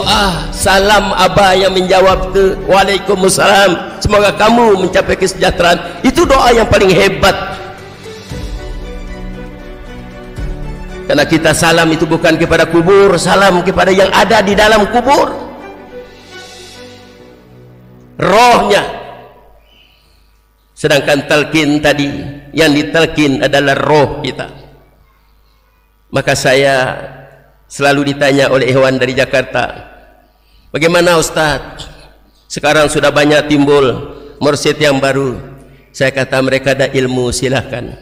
doa salam abah yang menjawab ke waalaikumsalam, semoga kamu mencapai kesejahteraan, itu doa yang paling hebat. Karena kita salam itu bukan kepada kubur, salam kepada yang ada di dalam kubur, rohnya. Sedangkan talqin tadi yang ditalqin adalah roh kita. Maka saya selalu ditanya oleh ikhwan dari Jakarta, bagaimana Ustaz, sekarang sudah banyak timbul mursyid yang baru. Saya kata, mereka ada ilmu silahkan,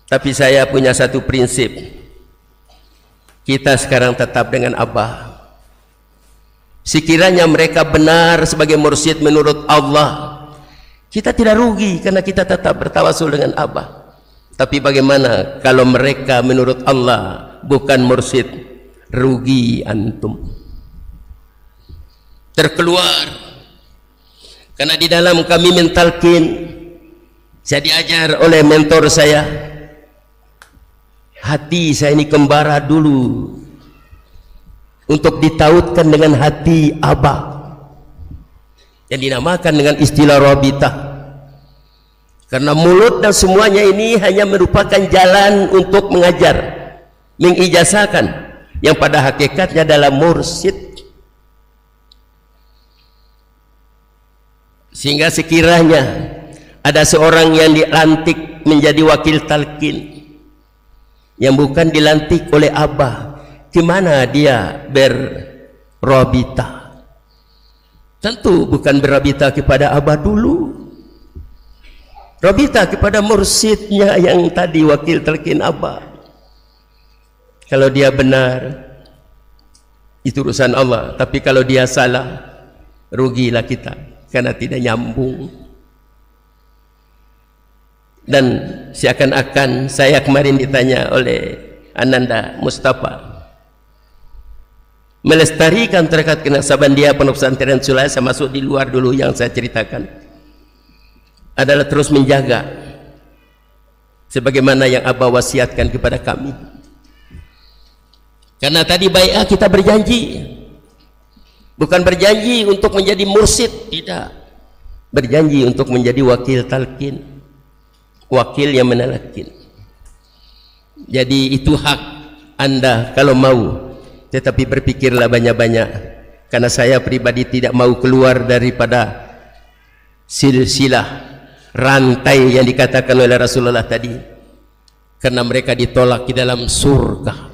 tapi saya punya satu prinsip. Kita sekarang tetap dengan abah. Sekiranya mereka benar sebagai mursyid menurut Allah, kita tidak rugi karena kita tetap bertawasul dengan abah. Tapi bagaimana kalau mereka menurut Allah bukan mursyid? Rugi antum. Terkeluar. Karena di dalam kami mentalkin, saya diajar oleh mentor saya, hati saya ini kembara dulu untuk ditautkan dengan hati abah, yang dinamakan dengan istilah rabitah. Karena mulut dan semuanya ini hanya merupakan jalan untuk mengajar, mengijazahkan, yang pada hakikatnya adalah mursyid. Sehingga sekiranya ada seorang yang dilantik menjadi wakil talqin yang bukan dilantik oleh abah, gimana dia berrabitah? Tentu bukan berrabitah kepada abah dulu, rabitah kepada mursyidnya yang tadi wakil talqin abah. Kalau dia benar, itu urusan Allah. Tapi kalau dia salah, rugilah kita, karena tidak nyambung. Dan seakan-akan saya kemarin ditanya oleh Ananda Mustafa, melestarikan terkait kenasaban dia Pondok Pesantren Sulaya, saya masuk di luar dulu yang saya ceritakan, adalah terus menjaga sebagaimana yang abah wasiatkan kepada kami. Karena tadi bai'ah kita berjanji, bukan berjanji untuk menjadi mursyid, tidak, berjanji untuk menjadi wakil talqin, wakil yang menalkin. Jadi itu hak Anda kalau mau, tetapi berpikirlah banyak-banyak, karena saya pribadi tidak mau keluar daripada silsilah rantai yang dikatakan oleh Rasulullah tadi, karena mereka ditolak di dalam surga.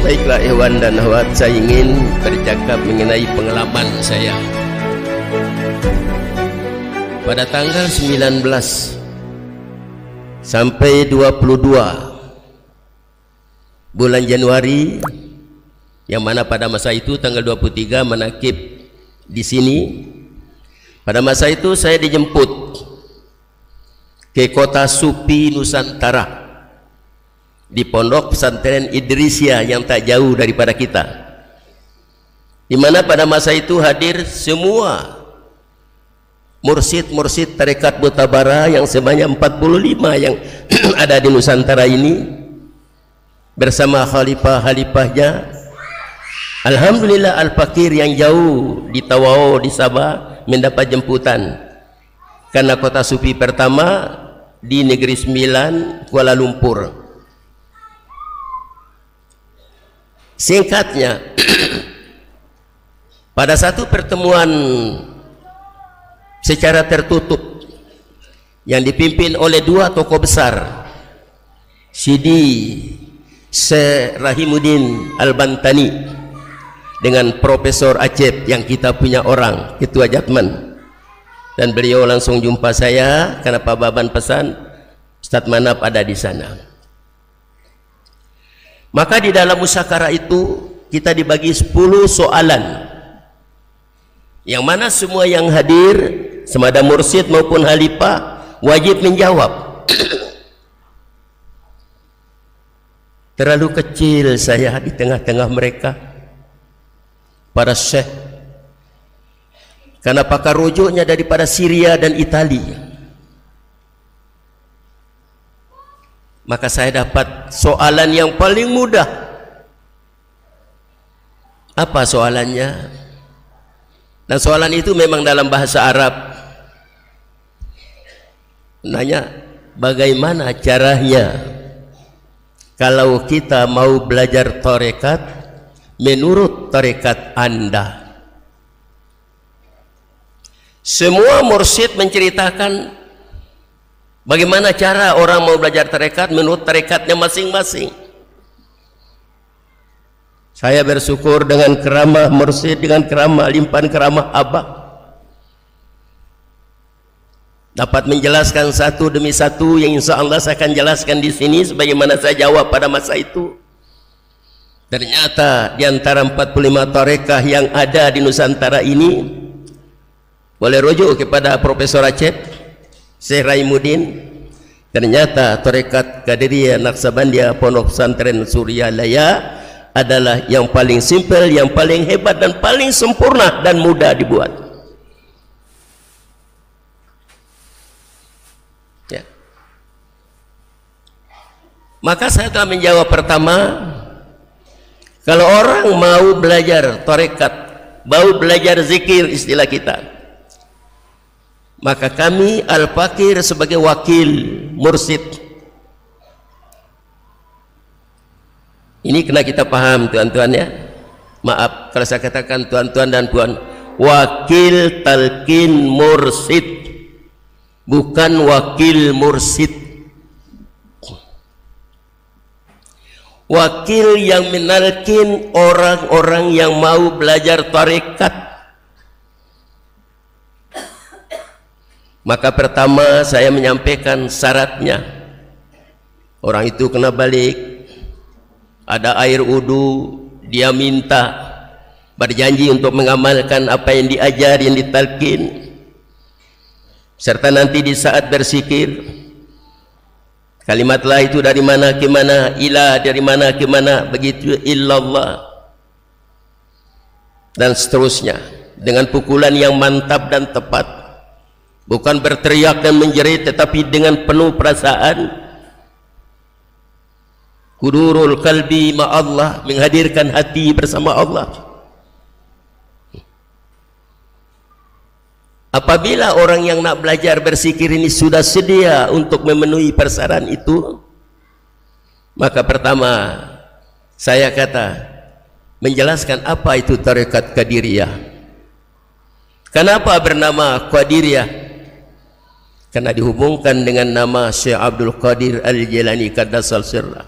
Baiklah ikhwan dan akhwat, saya ingin bercakap mengenai pengalaman saya pada tanggal 19 sampai 22 bulan Januari, yang mana pada masa itu tanggal 23 manakib di sini. Pada masa itu saya dijemput ke kota Supi, Nusantara, di Pondok Pesantren Idrisiah yang tak jauh daripada kita, di mana pada masa itu hadir semua mursyid-mursyid tarekat Mutabara yang sebanyak 45 yang ada di Nusantara ini, bersama khalifah-khalifahnya. Alhamdulillah Al-Fakir yang jauh di Tawau di Sabah mendapat jemputan, karena kota Sufi pertama di Negeri Sembilan, Kuala Lumpur. Singkatnya, pada satu pertemuan secara tertutup yang dipimpin oleh dua tokoh besar, Sidi Syekh Rahimuddin Al-Bantani dengan Profesor Acep yang kita punya orang Ketua Jatman, dan beliau langsung jumpa saya karena Pak Baban pesan Ustadz Manap ada di sana. Maka di dalam musyawarah itu kita dibagi 10 soalan, yang mana semua yang hadir, semada mursyid maupun khalifah, wajib menjawab. Terlalu kecil saya di tengah-tengah mereka, para syekh, karena pakar rujuknya daripada Syria dan Italia. Maka saya dapat soalan yang paling mudah. Apa soalannya? Dan soalan itu memang dalam bahasa Arab. Nanya, bagaimana caranya kalau kita mau belajar tarekat menurut tarekat Anda? Semua mursyid menceritakan bagaimana cara orang mau belajar tarekat menurut tarekatnya masing-masing. Saya bersyukur dengan keramah mursyid, dengan keramah limpahan keramah abah, dapat menjelaskan satu demi satu yang insya Allah saya akan jelaskan di sini sebagaimana saya jawab pada masa itu. Ternyata di antara 45 tarekah yang ada di Nusantara ini, boleh rujuk kepada Profesor Acep, Syekh Raimuddin, ternyata tarekat Qadiriyah Naqsabandiyah Pondok Pesantren Suryalaya adalah yang paling simpel, yang paling hebat dan paling sempurna dan mudah dibuat. Ya. Maka saya telah menjawab pertama, kalau orang mau belajar tarekat, mau belajar zikir istilah kita, maka kami Al-Fakir sebagai wakil mursyid. Ini kena kita paham tuan-tuan ya. Maaf kalau saya katakan tuan-tuan dan puan, wakil talqin mursyid, bukan wakil mursyid. Wakil yang menalkin orang-orang yang mau belajar tarekat. Maka pertama saya menyampaikan syaratnya. Orang itu kena balik, ada air wudu, dia minta, berjanji untuk mengamalkan apa yang diajar, yang ditalkin, serta nanti di saat berzikir, kalimatlah itu dari mana ke mana, ilah dari mana ke mana, begitu illallah, dan seterusnya, dengan pukulan yang mantap dan tepat. Bukan berteriak dan menjerit, tetapi dengan penuh perasaan. Hudurul qalbi ma'allah, menghadirkan hati bersama Allah. Apabila orang yang nak belajar berzikir ini sudah sedia untuk memenuhi persyarat itu, maka pertama saya kata menjelaskan apa itu tarekat Qadiriyah. Kenapa bernama Qadiriyah? Karena dihubungkan dengan nama Syekh Abdul Qadir Al-Jilani Qaddasal Sirrah,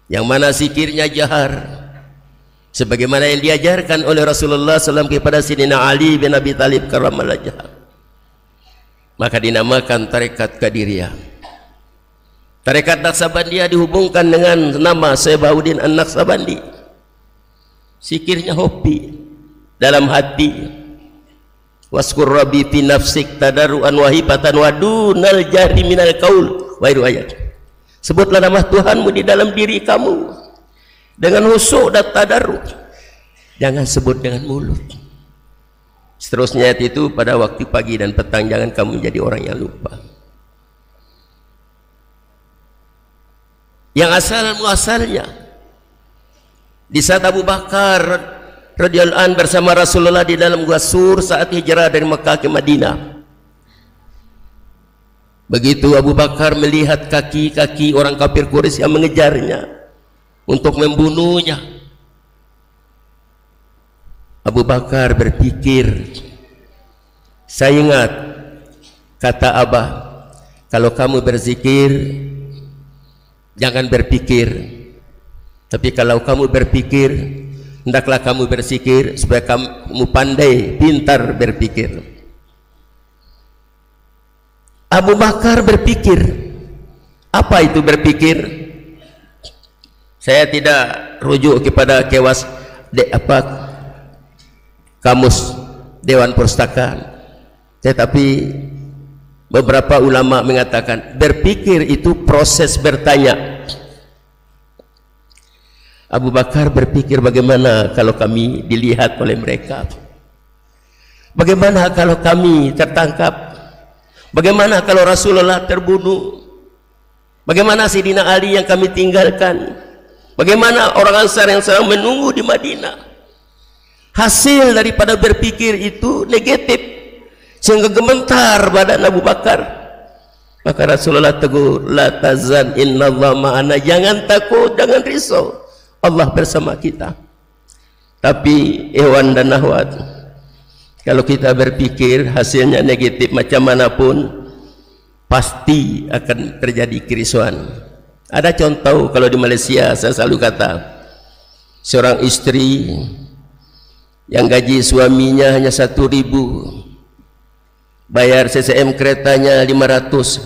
yang mana zikirnya jahar sebagaimana yang diajarkan oleh Rasulullah SAW kepada Sayyidina Ali bin Abi Thalib karramallahu wajhah. Maka dinamakan tarekat Qadiriyah. Tarekat Naqsabandiyah dihubungkan dengan nama Syekh Bahuddin An-Naqsabandi. Zikirnya hobi dalam hati. Waskur rabbi fi nafsik tadarruan wahibatan wa dunal jahri minal qaul wa riwayat. Sebutlah nama Tuhanmu di dalam diri kamu dengan khusyuk dan tadarruk. Jangan sebut dengan mulut. Seterusnya itu pada waktu pagi dan petang, jangan kamu menjadi orang yang lupa. Yang asal muasalnya di saat Abu Bakar radhiyallahu anhu bersama Rasulullah di dalam Gua Sur saat hijrah dari Mekah ke Madinah. Begitu Abu Bakar melihat kaki-kaki orang kafir Quraisy yang mengejarnya untuk membunuhnya, Abu Bakar berpikir, saya ingat kata Abah, kalau kamu berzikir jangan berpikir, tapi kalau kamu berpikir hendaklah kamu berzikir supaya kamu pandai, pintar berpikir. Abu Bakar berpikir. Apa itu berpikir? Saya tidak rujuk kepada kamus Dewan Pustaka, tetapi beberapa ulama mengatakan berpikir itu proses bertanya. Abu Bakar berpikir, bagaimana kalau kami dilihat oleh mereka? Bagaimana kalau kami tertangkap? Bagaimana kalau Rasulullah terbunuh? Bagaimana Sayyidina Ali yang kami tinggalkan? Bagaimana orang Ansar yang sedang menunggu di Madinah? Hasil daripada berpikir itu negatif, sehingga gemetar badan Abu Bakar. Maka Rasulullah tegur, la tazan innallaha ma'ana, jangan takut, jangan risau, Allah bersama kita. Tapi Ikhwan dan Akhwat, kalau kita berpikir hasilnya negatif macam manapun, pasti akan terjadi kerisauan. Ada contoh kalau di Malaysia, saya selalu kata, seorang istri yang gaji suaminya hanya 1.000, bayar CCM keretanya 500,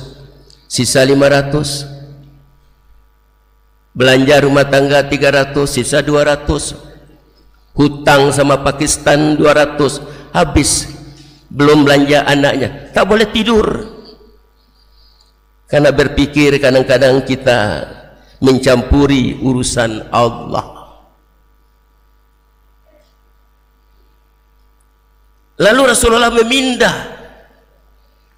sisa 500, belanja rumah tangga 300, sisa 200, hutang sama Pakistan 200, habis, belum belanja anaknya, tak boleh tidur. Karena berpikir kadang-kadang kita mencampuri urusan Allah. Lalu Rasulullah memindah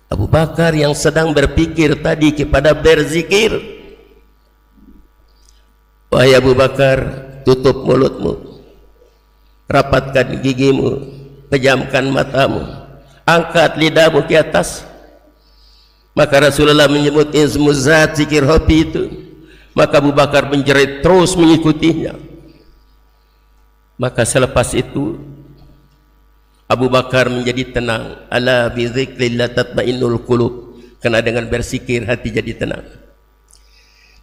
Abu Bakar yang sedang berpikir tadi kepada berzikir. Wahai Abu Bakar, tutup mulutmu, rapatkan gigimu, pejamkan matamu, angkat lidahmu ke atas. Maka Rasulullah menyebut izmuzat, zikir hobi itu. Maka Abu Bakar menjerit terus mengikutinya. Maka selepas itu Abu Bakar menjadi tenang. Ala bi dzikrillah tatmainnul qulub. Karena dengan berzikir hati jadi tenang.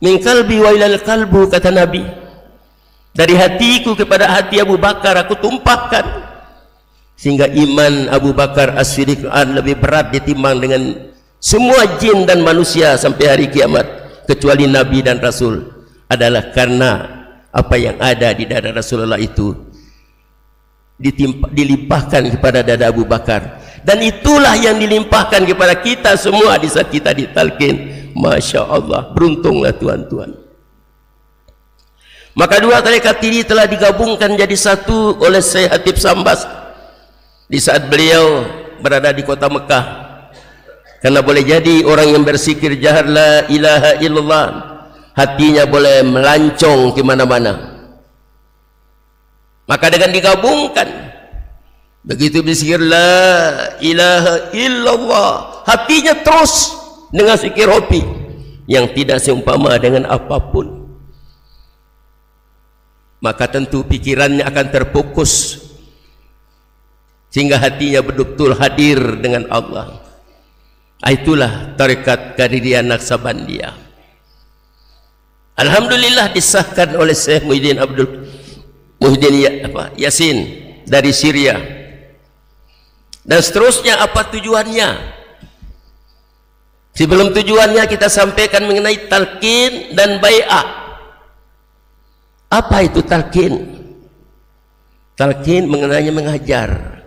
Min qalbi wa ilal qalbu, kata Nabi. Dari hatiku kepada hati Abu Bakar aku tumpahkan. Sehingga iman Abu Bakar As-Siddiq lebih berat ditimbang dengan semua jin dan manusia sampai hari kiamat, kecuali Nabi dan Rasul, adalah karena apa yang ada di dada Rasulullah itu dilimpahkan kepada dada Abu Bakar, dan itulah yang dilimpahkan kepada kita semua di saat kita ditalqin. Masya Allah, beruntunglah tuan-tuan. Maka dua tarekat ini telah digabungkan jadi satu oleh Syekh Hatib Sambas di saat beliau berada di kota Mekah. Karena boleh jadi orang yang berzikir jahar la ilaha illallah, hatinya boleh melancong ke mana-mana. Maka dengan digabungkan, begitu berzikir la ilaha illallah, hatinya terus dengan zikir hobi yang tidak seumpama dengan apapun. Maka tentu pikirannya akan terfokus sehingga hatinya betul-betul hadir dengan Allah. Itulah tarekat Qadiriyah Naqsabandiyah. Alhamdulillah disahkan oleh Syekh Muhyiddin Yasin dari Syria. Dan seterusnya apa tujuannya? Sebelum tujuannya kita sampaikan mengenai talqin dan bai'ah. Apa itu talqin? Talqin mengenai mengajar.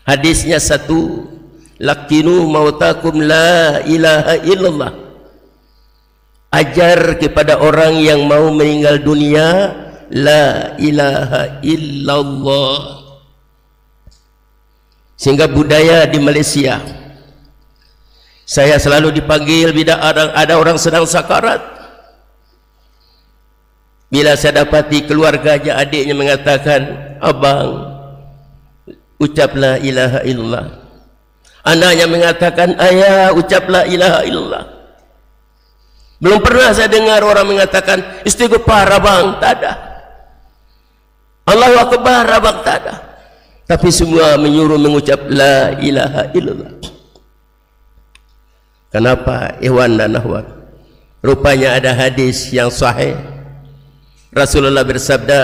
Hadisnya satu, lakinu mautakum la ilaha illallah. Ajar kepada orang yang mau meninggal dunia la ilaha illallah. Sehingga budaya di Malaysia, saya selalu dipanggil bila ada orang sedang sakarat. Bila saya dapati keluarganya, adiknya mengatakan, abang ucap la ilaha illallah. Anaknya mengatakan, ayah ucap la ilaha illallah. Belum pernah saya dengar orang mengatakan istighfar abang, tak ada. Allahu akbar abang, tak ada. Tapi semua menyuruh mengucap la ilaha illallah. Kenapa Ikhwan dan Akhwat? Rupanya ada hadis yang sahih. Rasulullah bersabda,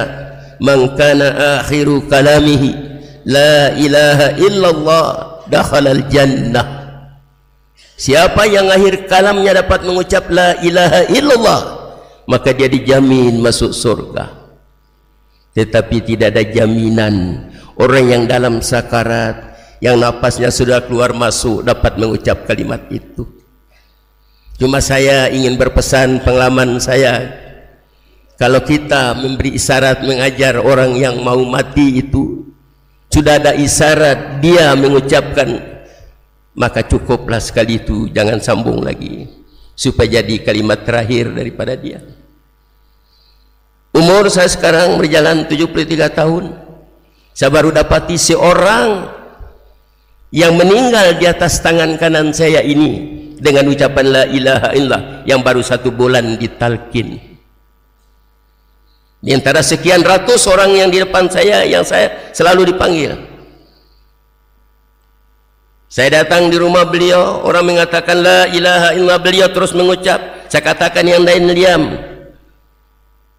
man kana akhiru kalamihi la ilaha illallah dakhalal jannah. Siapa yang akhir kalamnya dapat mengucap la ilaha illallah, maka dia dijamin masuk surga. Tetapi tidak ada jaminan orang yang dalam sakarat, yang napasnya sudah keluar masuk, dapat mengucap kalimat itu. Cuma saya ingin berpesan pengalaman saya, kalau kita memberi isyarat mengajar orang yang mau mati itu, sudah ada isyarat dia mengucapkan, maka cukuplah sekali itu, jangan sambung lagi. supaya jadi kalimat terakhir daripada dia. Umur saya sekarang berjalan 73 tahun. Saya baru dapati seorang yang meninggal di atas tangan kanan saya ini dengan ucapan la ilaha illallah yang baru 1 bulan ditalkin. Di antara sekian ratus orang yang di depan saya yang saya selalu dipanggil. Saya datang di rumah beliau, orang mengatakan la ilaha illallah, beliau terus mengucap. Saya katakan yang lain diam.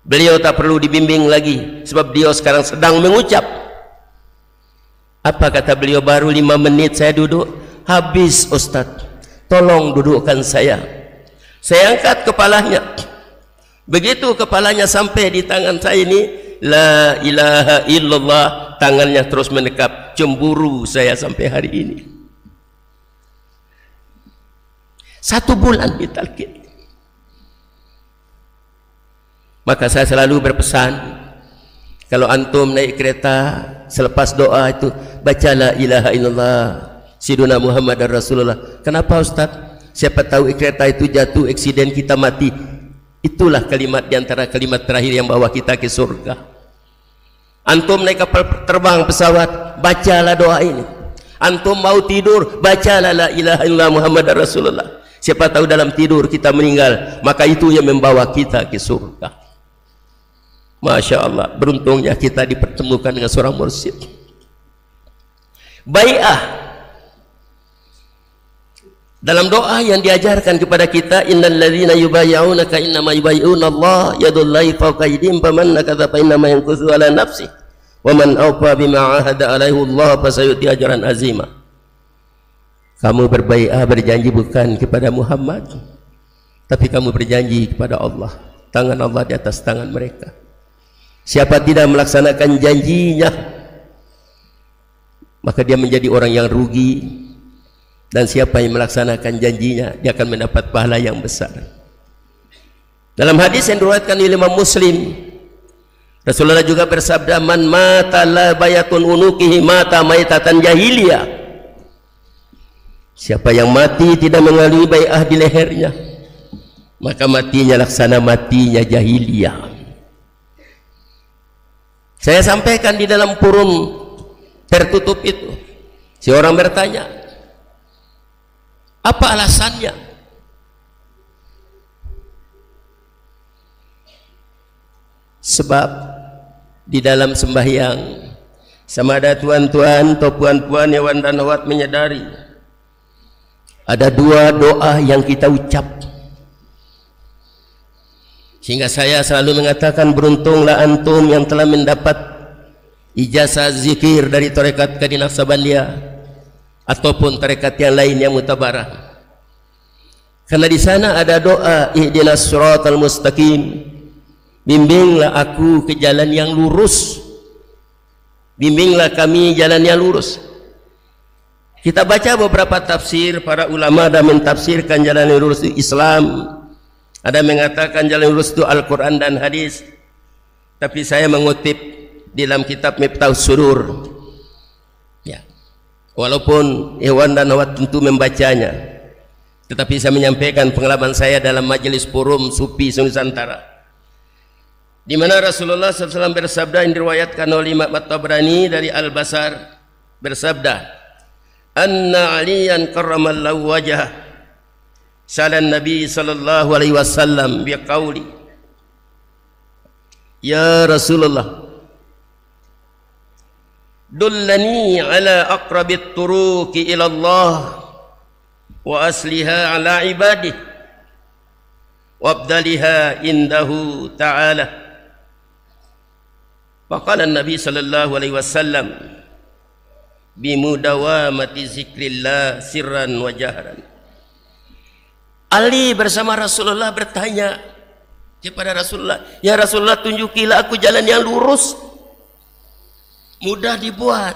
Beliau tak perlu dibimbing lagi sebab beliau sekarang sedang mengucap. Apa kata beliau? Baru 5 menit saya duduk. Habis Ustaz, tolong dudukkan saya. Saya angkat kepalanya. Begitu kepalanya sampai di tangan saya ini, la ilaha illallah, tangannya terus mendekap. Cemburu saya sampai hari ini. 1 bulan ditalkin. Maka saya selalu berpesan, kalau antum naik kereta, selepas doa itu baca la ilaha illallah Sayyidina Muhammad Rasulullah. Kenapa Ustaz? Siapa tahu kereta itu jatuh, eksiden, kita mati. Itulah kalimat diantara kalimat terakhir yang bawa kita ke surga. Antum naik kapal terbang, pesawat, bacalah doa ini. Antum mau tidur, bacalah la ilaha illallah Muhammad Rasulullah. Siapa tahu dalam tidur kita meninggal, maka itu yang membawa kita ke surga. Masya Allah, beruntungnya kita dipertemukan dengan seorang mursyid. Bai'ah, dalam doa yang diajarkan kepada kita, innal ladzina yubayyi'unaka innama yubayyi'una Allah yadullahi fawqa aydihim faman nakatha fa innama yanquthu ala nafsihi wa man awfa bima 'ahada alaihi Allah fasayu'ti ajran azima. Kamu berbai'ah, berjanji bukan kepada Muhammad, tapi kamu berjanji kepada Allah. Tangan Allah di atas tangan mereka. Siapa tidak melaksanakan janjinya, maka dia menjadi orang yang rugi. Dan siapa yang melaksanakan janjinya, dia akan mendapat pahala yang besar. Dalam hadis yang diriwayatkan oleh Imam Muslim, Rasulullah juga bersabda, man mata la bayatun unukihi mata maitatan jahiliyah. Siapa yang mati tidak mengalami bai'ah di lehernya, maka matinya laksana matinya jahiliyah. Saya sampaikan di dalam forum tertutup itu. Si orang bertanya, apa alasannya? Sebab di dalam sembahyang, sama ada tuan-tuan atau puan-puan Hewan dan Hawat menyadari, ada 2 doa yang kita ucap. Sehingga saya selalu mengatakan, beruntunglah antum yang telah mendapat ijazah zikir dari tarekat Qadi Naqsabandiyah ataupun tarekat yang lain yang mutabarah. Karena di sana ada doa ihdinas siratal mustaqim, bimbinglah aku ke jalan yang lurus, bimbinglah kami jalan yang lurus. Kita baca beberapa tafsir, para ulama dah mentafsirkan jalan yang lurus itu Islam. Ada mengatakan jalan lurus itu Al-Quran dan hadis. Tapi saya mengutip di dalam kitab Miftahus Surur. Ya. Walaupun Hewan dan Hawat tentu membacanya, tetapi saya menyampaikan pengalaman saya dalam majelis forum Sufi Nusantara, di mana Rasulullah SAW bersabda, yang diriwayatkan oleh Imam At-Tabrani dari Al-Basar, bersabda, anna aliyan karramallahu wajhah salan Nabi sallallahu alaihi wasallam biqauli, ya Rasulullah, dullani ala aqrabit turuki ila Allah wa asliha ala ibadih wa abdaliha indahu ta'ala. Faqala Nabi sallallahu alaihi wasallam bimudawamati zikrillah sirran wa jahran. Ali bersama Rasulullah bertanya kepada Rasulullah, ya Rasulullah, tunjukilah aku jalan yang lurus, mudah dibuat,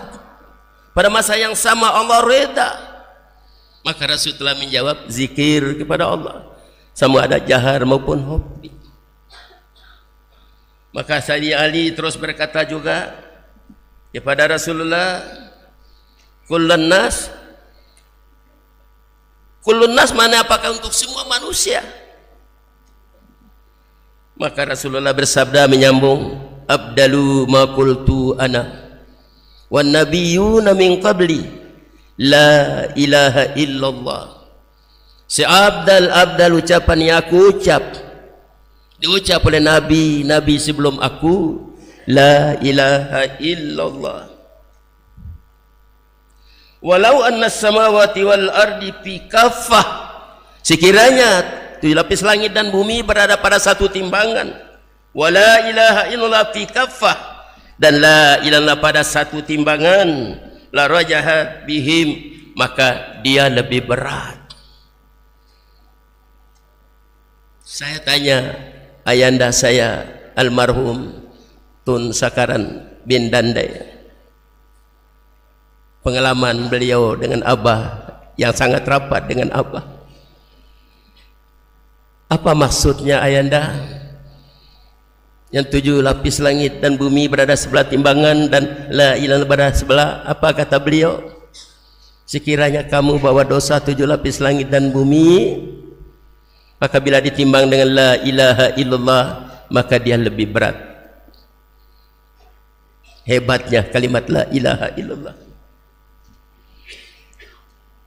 pada masa yang sama Allah reda. Maka Rasulullah menjawab, zikir kepada Allah, sama ada jahar maupun hobi. Maka Sayyidina Ali terus berkata juga kepada Rasulullah, kullan Kullun nas mana apakah untuk semua manusia? Maka Rasulullah bersabda menyambung, abdalu ma qultu ana wan nabiyyuna min qabli la ilaha illallah. Seabdal ucapan yang aku ucap, diucap oleh nabi sebelum aku, la ilaha illallah. Walau anna samawati wal ardi fi kaffah, sekiranya 7 lapis langit dan bumi berada pada satu timbangan, wala ilaha illallah fi kaffah, dan la ilallah pada satu timbangan, la rajahat bihim, maka dia lebih berat. Saya tanya ayanda saya almarhum Tun Sakaran bin Dandai, pengalaman beliau dengan Abah yang sangat rapat dengan Abah. Apa maksudnya ayanda? Yang 7 lapis langit dan bumi berada sebelah timbangan dan la ilaha berada sebelah. Apa kata beliau? Sekiranya kamu bawa dosa 7 lapis langit dan bumi, maka bila ditimbang dengan la ilaha illallah, maka dia lebih berat. Hebatnya kalimat la ilaha illallah.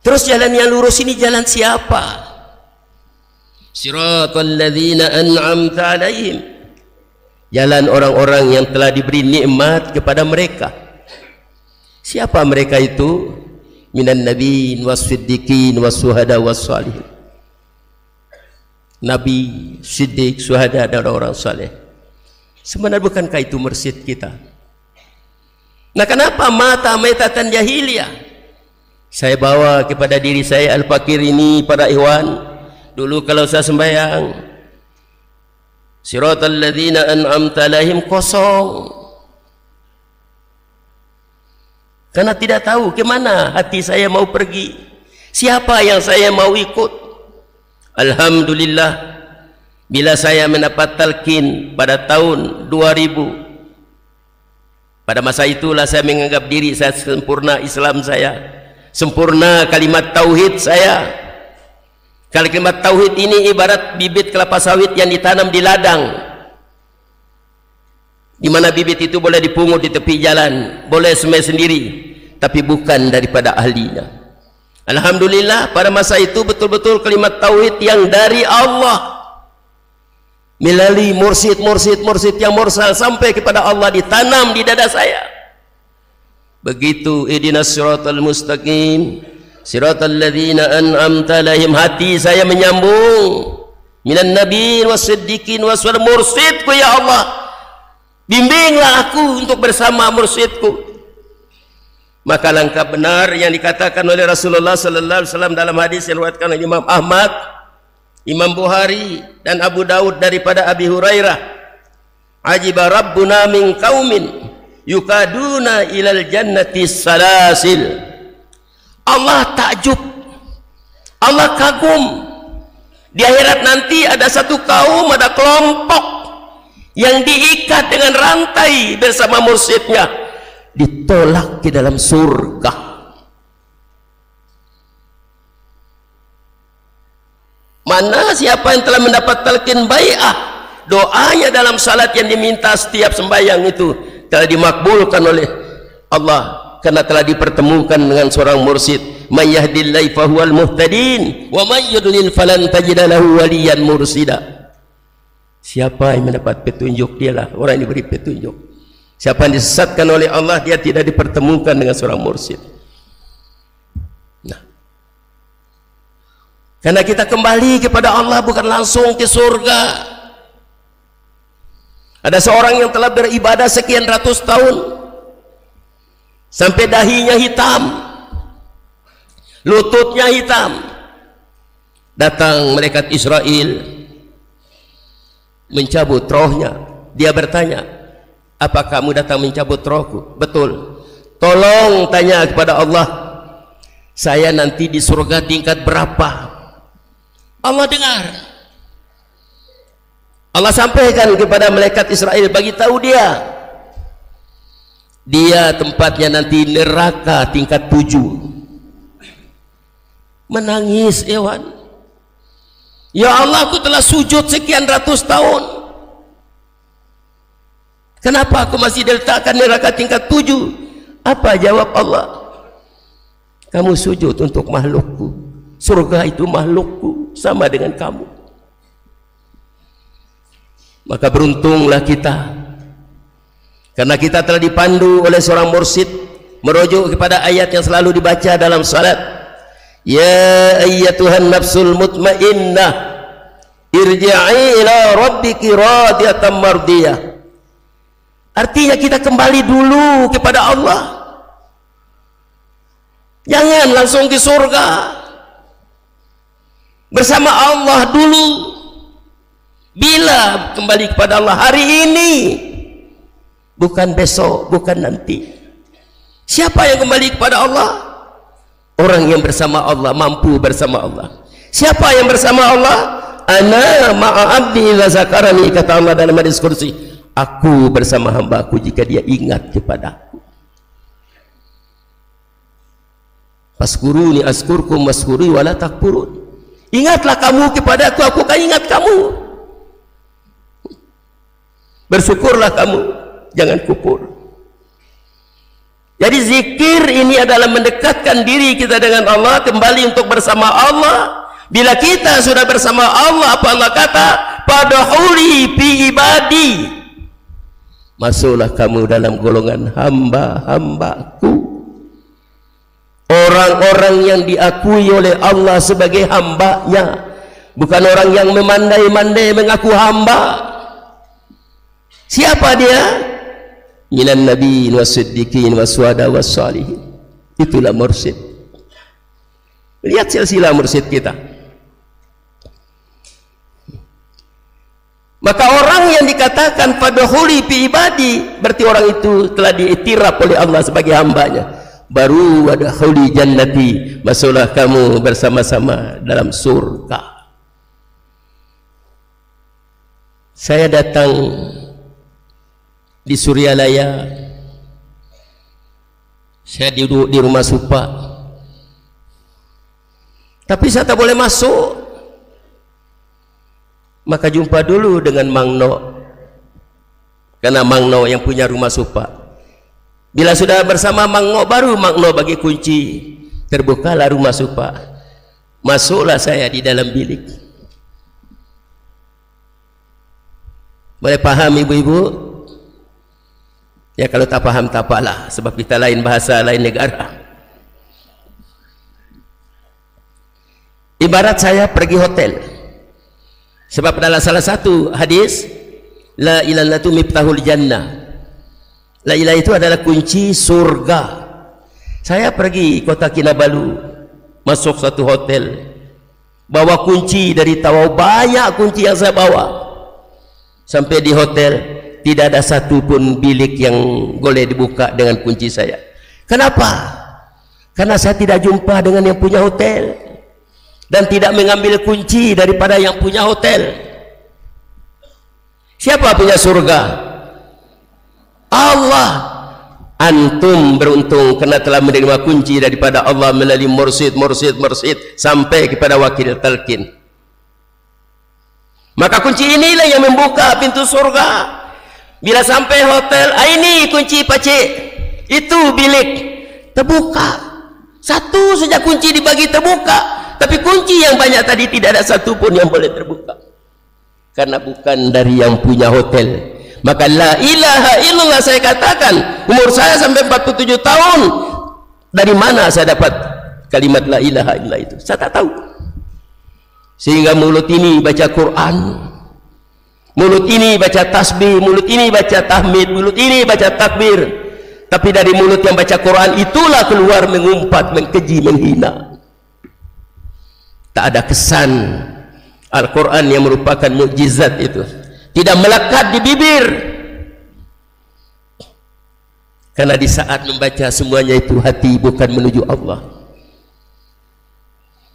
Terus jalan yang lurus ini jalan siapa? Siratal ladzina an'amta alaihim, jalan orang-orang yang telah diberi nikmat kepada mereka. Siapa mereka itu? Minan nabiyyin was-siddiqin was-syuhada was-shalihin. Nabi, siddiq, syuhada dan orang saleh. Sebenarnya bukankah itu mursyid kita? Nah, kenapa mata metatan jahiliyah? Saya bawa kepada diri saya al-fakir ini, para ikhwan. Dulu kalau saya sembahyang, siratal ladzina an'amta alaihim, kosong. Karena tidak tahu kemana hati saya mau pergi, siapa yang saya mau ikut. Alhamdulillah, bila saya mendapat talqin pada tahun 2000, pada masa itulah saya menganggap diri saya sempurna Islam saya, sempurna kalimat tauhid saya. Kalimat tauhid ini ibarat bibit kelapa sawit yang ditanam di ladang, di mana bibit itu boleh dipungut di tepi jalan, boleh semai sendiri, tapi bukan daripada ahlinya. Alhamdulillah, pada masa itu betul-betul kalimat tauhid yang dari Allah melalui mursyid yang mursal sampai kepada Allah ditanam di dada saya. Begitu ihdinas siratal mustaqim siratal ladzina an'amta alaihim, hati saya menyambung minan nabiyyin was-siddiqin was-syuhada, mursyidku ya Allah, bimbinglah aku untuk bersama mursyidku. Maka langkah benar yang dikatakan oleh Rasulullah sallallahu alaihi wasallam dalam hadis yang diriwayatkan oleh Imam Ahmad, Imam Bukhari dan Abu Daud daripada Abi Hurairah, ajiba rabbuna min qaumin yukaduna ilal jannati salasil. Allah takjub, Allah kagum, di akhirat nanti ada satu kaum, ada kelompok yang diikat dengan rantai bersama mursyidnya, ditolak ke dalam surga. Mana siapa yang telah mendapat talqin bai'ah, doanya dalam salat yang diminta setiap sembahyang itu telah dimakbulkan oleh Allah, karena telah dipertemukan dengan seorang mursyid. May yahdillahu fahuwal muhtadin wa may yudlil falan tajid lahu waliyan mursida. Siapa yang mendapat petunjuk, dialah orang yang diberi petunjuk. Siapa yang disesatkan oleh Allah, dia tidak dipertemukan dengan seorang mursyid. Nah, karena kita kembali kepada Allah bukan langsung ke surga. Ada seorang yang telah beribadah sekian ratus tahun sampai dahinya hitam, lututnya hitam. Datang malaikat Israel mencabut rohnya. Dia bertanya, apa kamu datang mencabut rohku? Betul. Tolong tanya kepada Allah, saya nanti di surga tingkat berapa? Allah dengar. Allah sampaikan kepada malaikat Israel, bagi tahu dia tempatnya nanti neraka tingkat 7. menangis Iwan. Ya Allah, aku telah sujud sekian ratus tahun. Kenapa aku masih diletakkan di neraka tingkat 7? Apa jawab Allah? Kamu sujud untuk makhlukku. Surga itu makhlukku, sama dengan kamu. Maka beruntunglah kita, karena kita telah dipandu oleh seorang mursyid merujuk kepada ayat yang selalu dibaca dalam salat. Ya ayyatuhan nafsul mutmainnah irji'i ila rabbiki radiyatan mardiyah. Artinya kita kembali dulu kepada Allah. Jangan langsung ke surga. Bersama Allah dulu. Bila kembali kepada Allah? Hari ini, bukan besok, bukan nanti. Siapa yang kembali kepada Allah? Orang yang bersama Allah, mampu bersama Allah. Siapa yang bersama Allah? Ana ma'a abdi idza zakarani, kata Allah dalam hadis kursi. Aku bersama hamba-Aku jika dia ingat kepadaku. Faskuruni askurkum waskuri wala takfurun. Ingatlah kamu kepada aku akan ingat kamu. Bersyukurlah kamu, jangan kufur. Jadi zikir ini adalah mendekatkan diri kita dengan Allah, kembali untuk bersama Allah. Bila kita sudah bersama Allah, apa Allah kata? Padahuli fi ibadi. Masuklah kamu dalam golongan hamba-hambaku. Orang-orang yang diakui oleh Allah sebagai hambanya, bukan orang yang memandai-mandai mengaku hamba. Siapa dia? Minan nabiyyin wasiddiqin waswada wassalihin. Itulah mursyid. Lihat silsilah mursyid kita. Maka orang yang dikatakan fadkhuli fi ibadi, berarti orang itu telah diiktiraf oleh Allah sebagai hambanya. Baru ada khuli jannati, masuklah kamu bersama-sama dalam surga. Saya datang di Suryalaya, saya duduk di rumah Supa, tapi saya tak boleh masuk. Maka jumpa dulu dengan Mang No, karena Mang No yang punya rumah Supa. Bila sudah bersama Mang No, baru Mang No bagi kunci, terbukalah rumah Supa, masuklah saya di dalam bilik. Boleh paham ibu-ibu? Ya kalau tak paham tak apalah, sebab kita lain bahasa, lain negara. Ibarat saya pergi hotel, sebab dalam salah satu hadis, la ilaha illallah miftahul jannah. La ilaha itu adalah kunci surga. Saya pergi kota Kinabalu, masuk satu hotel, bawa kunci dari Tawau, banyak kunci yang saya bawa. Sampai di hotel, tidak ada satu pun bilik yang boleh dibuka dengan kunci saya. Kenapa? Karena saya tidak jumpa dengan yang punya hotel, dan tidak mengambil kunci daripada yang punya hotel. Siapa punya surga? Allah. Antum beruntung karena telah menerima kunci daripada Allah melalui mursyid sampai kepada wakil talqin. Maka kunci inilah yang membuka pintu surga. Bila sampai hotel, ini kunci pakcik, itu bilik, terbuka. Satu saja kunci dibagi terbuka, tapi kunci yang banyak tadi tidak ada satu pun yang boleh terbuka, karena bukan dari yang punya hotel. Maka la ilaha illallah, saya katakan, umur saya sampai 47 tahun, dari mana saya dapat kalimat la ilaha illallah itu? Saya tak tahu. Sehingga mulut ini baca Quran, mulut ini baca tasbih, mulut ini baca tahmid, mulut ini baca takbir, tapi dari mulut yang baca Quran itulah keluar mengumpat, mengkeji, menghina. Tak ada kesan Al-Quran yang merupakan mukjizat itu, tidak melekat di bibir, karena di saat membaca semuanya itu hati bukan menuju Allah.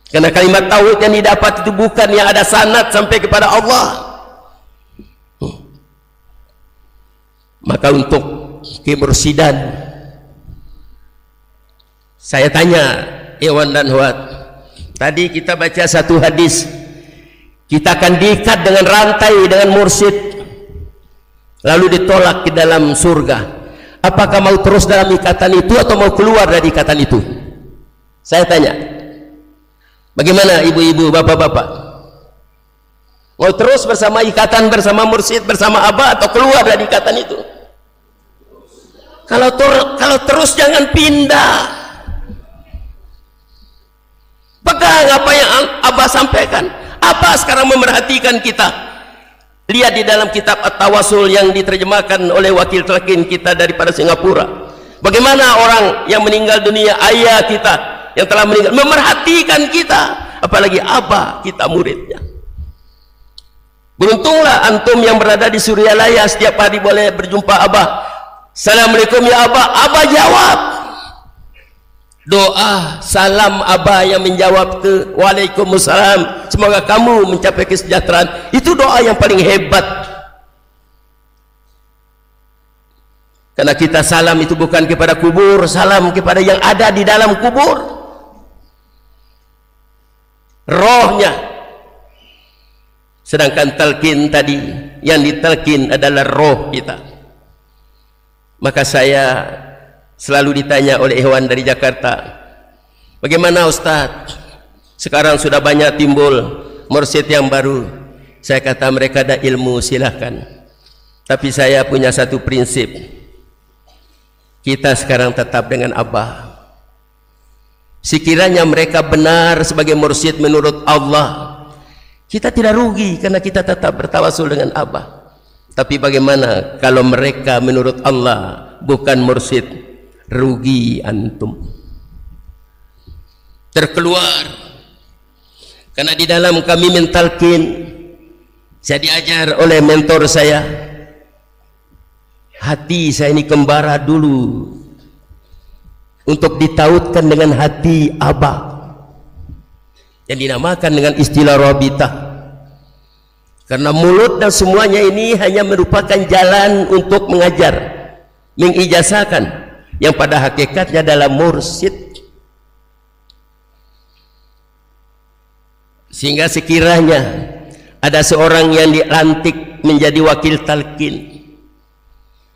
Karena kalimat tauhid yang didapat itu bukan yang ada sanad sampai kepada Allah. Maka untuk kemursidan, saya tanya Iwan dan Huat, Tadi kita baca satu hadis, kita akan diikat dengan rantai dengan mursyid, lalu ditolak ke dalam surga. Apakah mau terus dalam ikatan itu atau mau keluar dari ikatan itu? Saya tanya, bagaimana ibu-ibu, bapak-bapak? Mau terus bersama ikatan, bersama mursyid, bersama abah, atau keluar dari ikatan itu? Kalau terus jangan pindah. Pegang apa yang abah sampaikan. Apa sekarang memerhatikan kita? Lihat di dalam kitab At-Tawassul yang diterjemahkan oleh wakil telkin kita daripada Singapura. Bagaimana orang yang meninggal dunia, ayah kita yang telah meninggal, memerhatikan kita. Apalagi abah kita muridnya. Beruntunglah antum yang berada di Suryalaya, setiap hari boleh berjumpa abah. Assalamualaikum ya abah. Abah jawab. Doa salam abah yang menjawab ke Waalaikumsalam, semoga kamu mencapai kesejahteraan. Itu doa yang paling hebat. Karena kita salam itu bukan kepada kubur, salam kepada yang ada di dalam kubur, rohnya. Sedangkan talqin tadi yang ditalqin adalah roh kita. Maka saya selalu ditanya oleh ikhwan dari Jakarta, bagaimana Ustaz? Sekarang sudah banyak timbul mursyid yang baru. Saya kata, mereka ada ilmu silahkan, tapi saya punya satu prinsip. Kita sekarang tetap dengan abah. Sekiranya mereka benar sebagai mursyid menurut Allah, kita tidak rugi karena kita tetap bertawasul dengan abah. Tapi bagaimana kalau mereka menurut Allah bukan mursyid? Rugi antum. Terkeluar. Karena di dalam kami mentalkin, saya diajar oleh mentor saya, hati saya ini kembara dulu untuk ditautkan dengan hati abah, yang dinamakan dengan istilah rabitah. Karena mulut dan semuanya ini hanya merupakan jalan untuk mengajar, mengijazahkan, yang pada hakikatnya adalah mursyid. Sehingga sekiranya ada seorang yang dilantik menjadi wakil talqin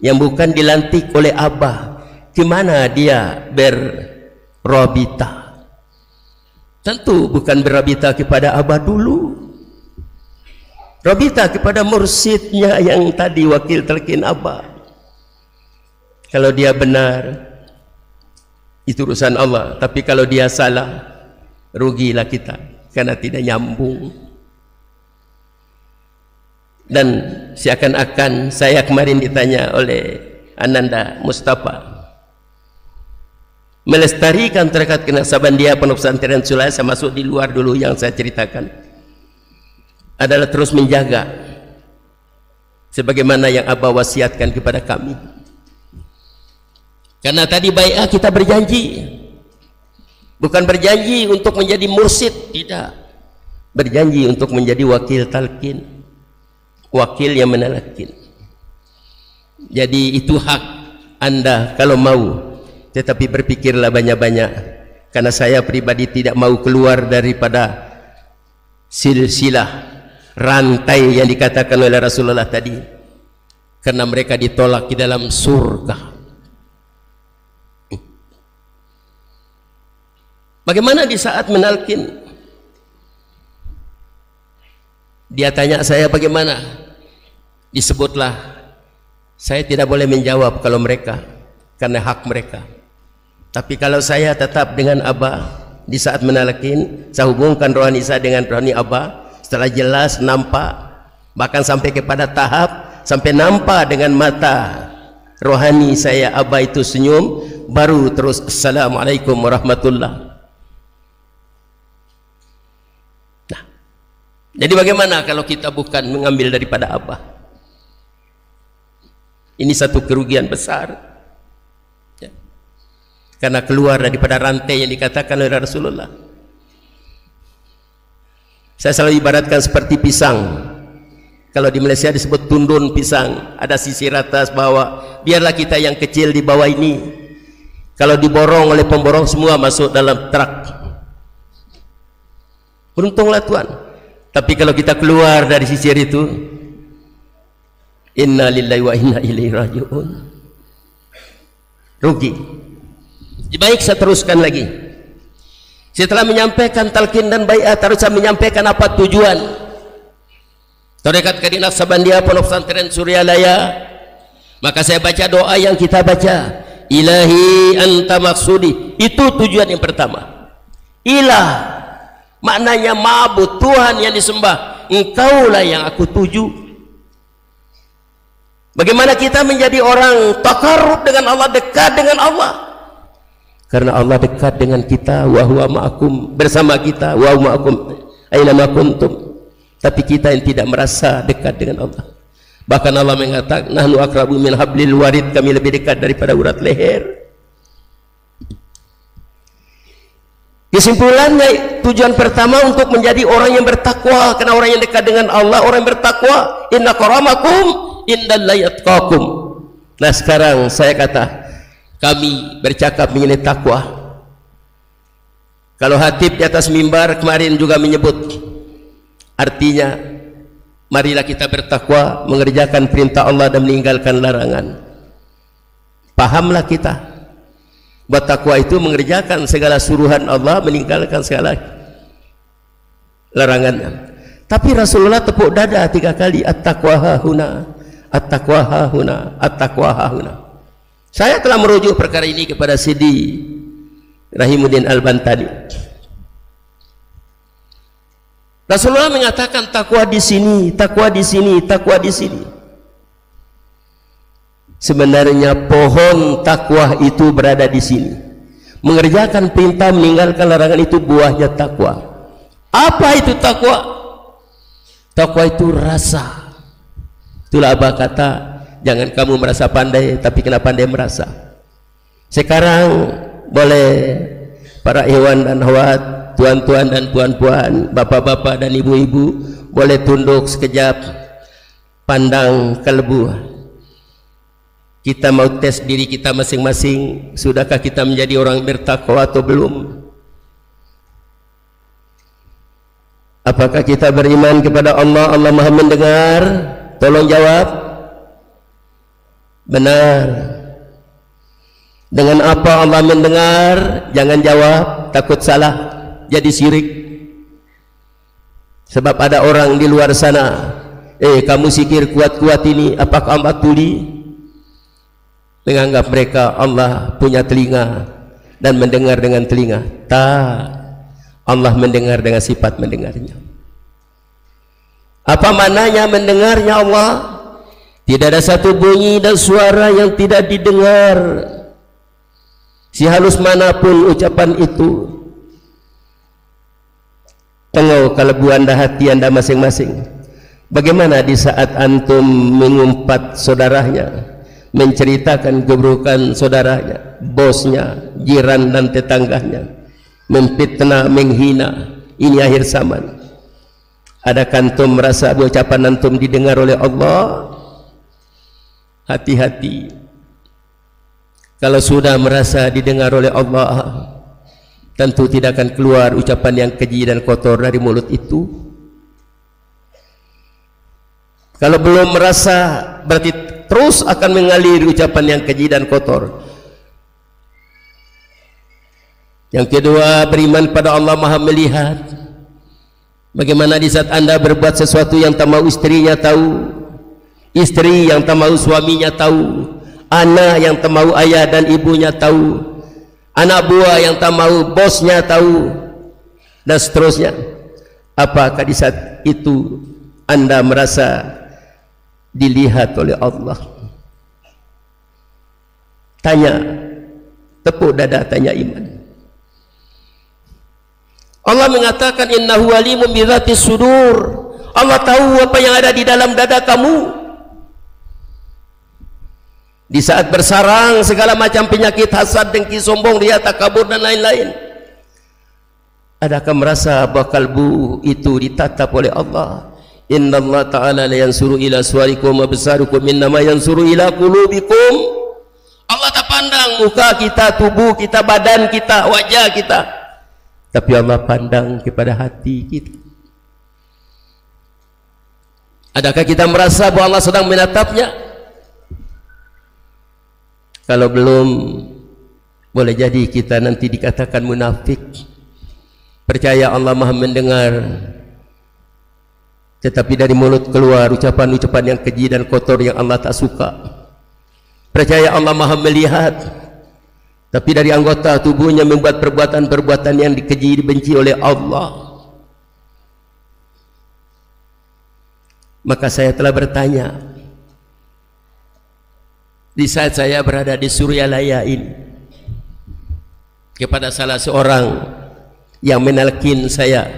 yang bukan dilantik oleh abah, gimana dia berrabitah? Tentu bukan berrabitah kepada abah dulu, rabitah kepada mursyidnya yang tadi wakil talqin abah. Kalau dia benar, itu urusan Allah. Tapi kalau dia salah, rugilah kita, karena tidak nyambung. Dan seakan-akan saya kemarin ditanya oleh Ananda Mustafa, melestarikan terkait kenasaban dia Pondok Pesantren Sulaya, saya masuk di luar dulu yang saya ceritakan, adalah terus menjaga sebagaimana yang abah wasiatkan kepada kami. Karena tadi bai'ah kita berjanji, bukan berjanji untuk menjadi mursyid, tidak, berjanji untuk menjadi wakil talqin, wakil yang menalkin. Jadi itu hak anda kalau mau, tetapi berpikirlah banyak-banyak, karena saya pribadi tidak mau keluar daripada silsilah rantai yang dikatakan oleh Rasulullah tadi, karena mereka ditolak di dalam surga. Bagaimana di saat menalkin? Dia tanya saya bagaimana? Disebutlah, saya tidak boleh menjawab kalau mereka, karena hak mereka. Tapi kalau saya tetap dengan abah di saat menalkin, saya hubungkan rohani saya dengan rohani abah. Setelah jelas nampak, bahkan sampai kepada tahap sampai nampak dengan mata rohani saya abah itu senyum, baru terus assalamualaikum warahmatullah. Jadi bagaimana kalau kita bukan mengambil daripada abah? Ini satu kerugian besar, ya. Karena keluar daripada rantai yang dikatakan oleh Rasulullah. Saya selalu ibaratkan seperti pisang. Kalau di Malaysia disebut tundun pisang, ada sisi atas bawah. Biarlah kita yang kecil di bawah ini, kalau diborong oleh pemborong semua masuk dalam truk. beruntunglah Tuhan. Tapi kalau kita keluar dari sisir itu, inna lillahi wa inna ilaihi raji'un, rugi. Baik, saya teruskan lagi. Setelah menyampaikan talqin dan baiat, harus saya menyampaikan apa tujuan Tarekat Kadin Naqsabandiyah Pondok Pesantren Suryalaya. Maka saya baca doa yang kita baca, Ilahi anta maksudi. Itu tujuan yang pertama. Ilah maknanya ma'bud, Tuhan yang disembah, engkaulah yang aku tuju. Bagaimana kita menjadi orang takarrub dengan Allah, dekat dengan Allah? Karena Allah dekat dengan kita, wa huwa ma'akum, bersama kita, wa huwa ma'akum aina ma kuntum. Tapi kita yang tidak merasa dekat dengan Allah. Bahkan Allah mengatakan, nahnu akrabu min hablil warid, kami lebih dekat daripada urat leher. Kesimpulannya, tujuan pertama untuk menjadi orang yang bertakwa, karena orang yang dekat dengan Allah, orang yang bertakwa, inna karamakum indallahi atqakum. Nah sekarang saya kata, kami bercakap mengenai takwa. Kalau khatib di atas mimbar kemarin juga menyebut, artinya marilah kita bertakwa, mengerjakan perintah Allah dan meninggalkan larangan. Pahamlah kita, buat takwa itu mengerjakan segala suruhan Allah, meninggalkan segala larangannya. Tapi Rasulullah tepuk dada 3 kali, at-taqwa hahuna, at-taqwa hahuna, at-taqwa hahuna. Saya telah merujuk perkara ini kepada Sidi Rahimuddin Al-Bantani. Rasulullah mengatakan takwa di sini, takwa di sini, takwa di sini. Sebenarnya pohon takwa itu berada di sini. Mengerjakan perintah, meninggalkan larangan, itu buahnya takwa. Apa itu takwa? Takwa itu rasa. Itulah Abah kata, jangan kamu merasa pandai, tapi kena pandai merasa. Sekarang boleh para ikhwan dan akhwat, tuan-tuan dan puan-puan, bapak-bapak dan ibu-ibu, boleh tunduk sekejap, pandang kalbu. Kita mau tes diri kita masing-masing, sudahkah kita menjadi orang bertakwa atau belum? Apakah kita beriman kepada Allah? Allah Maha mendengar? Tolong jawab. Benar. Dengan apa Allah mendengar? Jangan jawab, takut salah, jadi syirik. Sebab ada orang di luar sana, kamu sikir kuat-kuat ini, apakah Allah tuli? Menganggap mereka Allah punya telinga dan mendengar dengan telinga. Tak, Allah mendengar dengan sifat mendengarnya. Apa maknanya mendengarnya Allah? Tidak ada satu bunyi dan suara yang tidak didengar, sehalus manapun ucapan itu. Tengok kalbu anda, hati anda masing-masing. Bagaimana di saat antum mengumpat saudaranya, menceritakan keburukan saudaranya, bosnya, jiran dan tetangganya, memfitnah, menghina. Ini akhir zaman. Adakah antum merasa ucapan antum didengar oleh Allah? Hati-hati. Kalau sudah merasa didengar oleh Allah, tentu tidak akan keluar ucapan yang keji dan kotor dari mulut itu. Kalau belum merasa, berarti terus akan mengalir ucapan yang keji dan kotor. Yang kedua, beriman pada Allah Maha melihat. Bagaimana di saat anda berbuat sesuatu yang tak mau istrinya tahu, istri yang tak mau suaminya tahu, anak yang tak mau ayah dan ibunya tahu, anak buah yang tak mau bosnya tahu, dan seterusnya. Apakah di saat itu anda merasa dilihat oleh Allah? Tanya, tepuk dada, tanya iman. Allah mengatakan innahu alimun bizatis sudur. Allah tahu apa yang ada di dalam dada kamu. Di saat bersarang segala macam penyakit, hasad, dengki, sombong, riya, takabur dan lain-lain, adakah merasa bahwa kalbu itu ditatap oleh Allah? Innallaha ta'ala la yansuru ila suwarikum wa besarukum innama yansuru ila qulubikum. Allah tak pandang muka kita, tubuh kita, badan kita, wajah kita, tapi Allah pandang kepada hati kita. Adakah kita merasa bahwa Allah sedang menatapnya? Kalau belum, boleh jadi kita nanti dikatakan munafik. Percaya Allah Maha mendengar, tetapi dari mulut keluar ucapan-ucapan yang keji dan kotor yang Allah tak suka. Percaya Allah Maha melihat, tapi dari anggota tubuhnya membuat perbuatan-perbuatan yang dikeji, dibenci oleh Allah. Maka saya telah bertanya, di saat saya berada di Suryalaya ini, kepada salah seorang yang menalkin saya,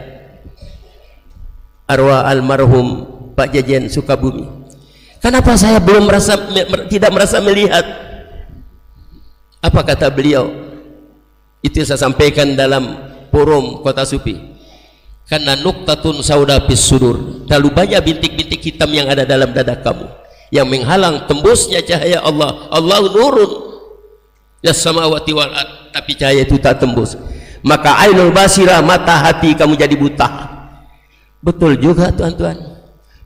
arwah almarhum Pak Jejen Sukabumi, kenapa saya belum tidak merasa melihat? Apa kata beliau? Itu saya sampaikan dalam forum Kota Supi. Karena nuktatun sauda fis sudur, terlalu banyak bintik-bintik hitam yang ada dalam dada kamu yang menghalang tembusnya cahaya Allah. Allah nurun ya samawati wal ard, tapi cahaya itu tak tembus. Maka ainul basirah, mata hati kamu jadi buta. Betul juga tuan-tuan.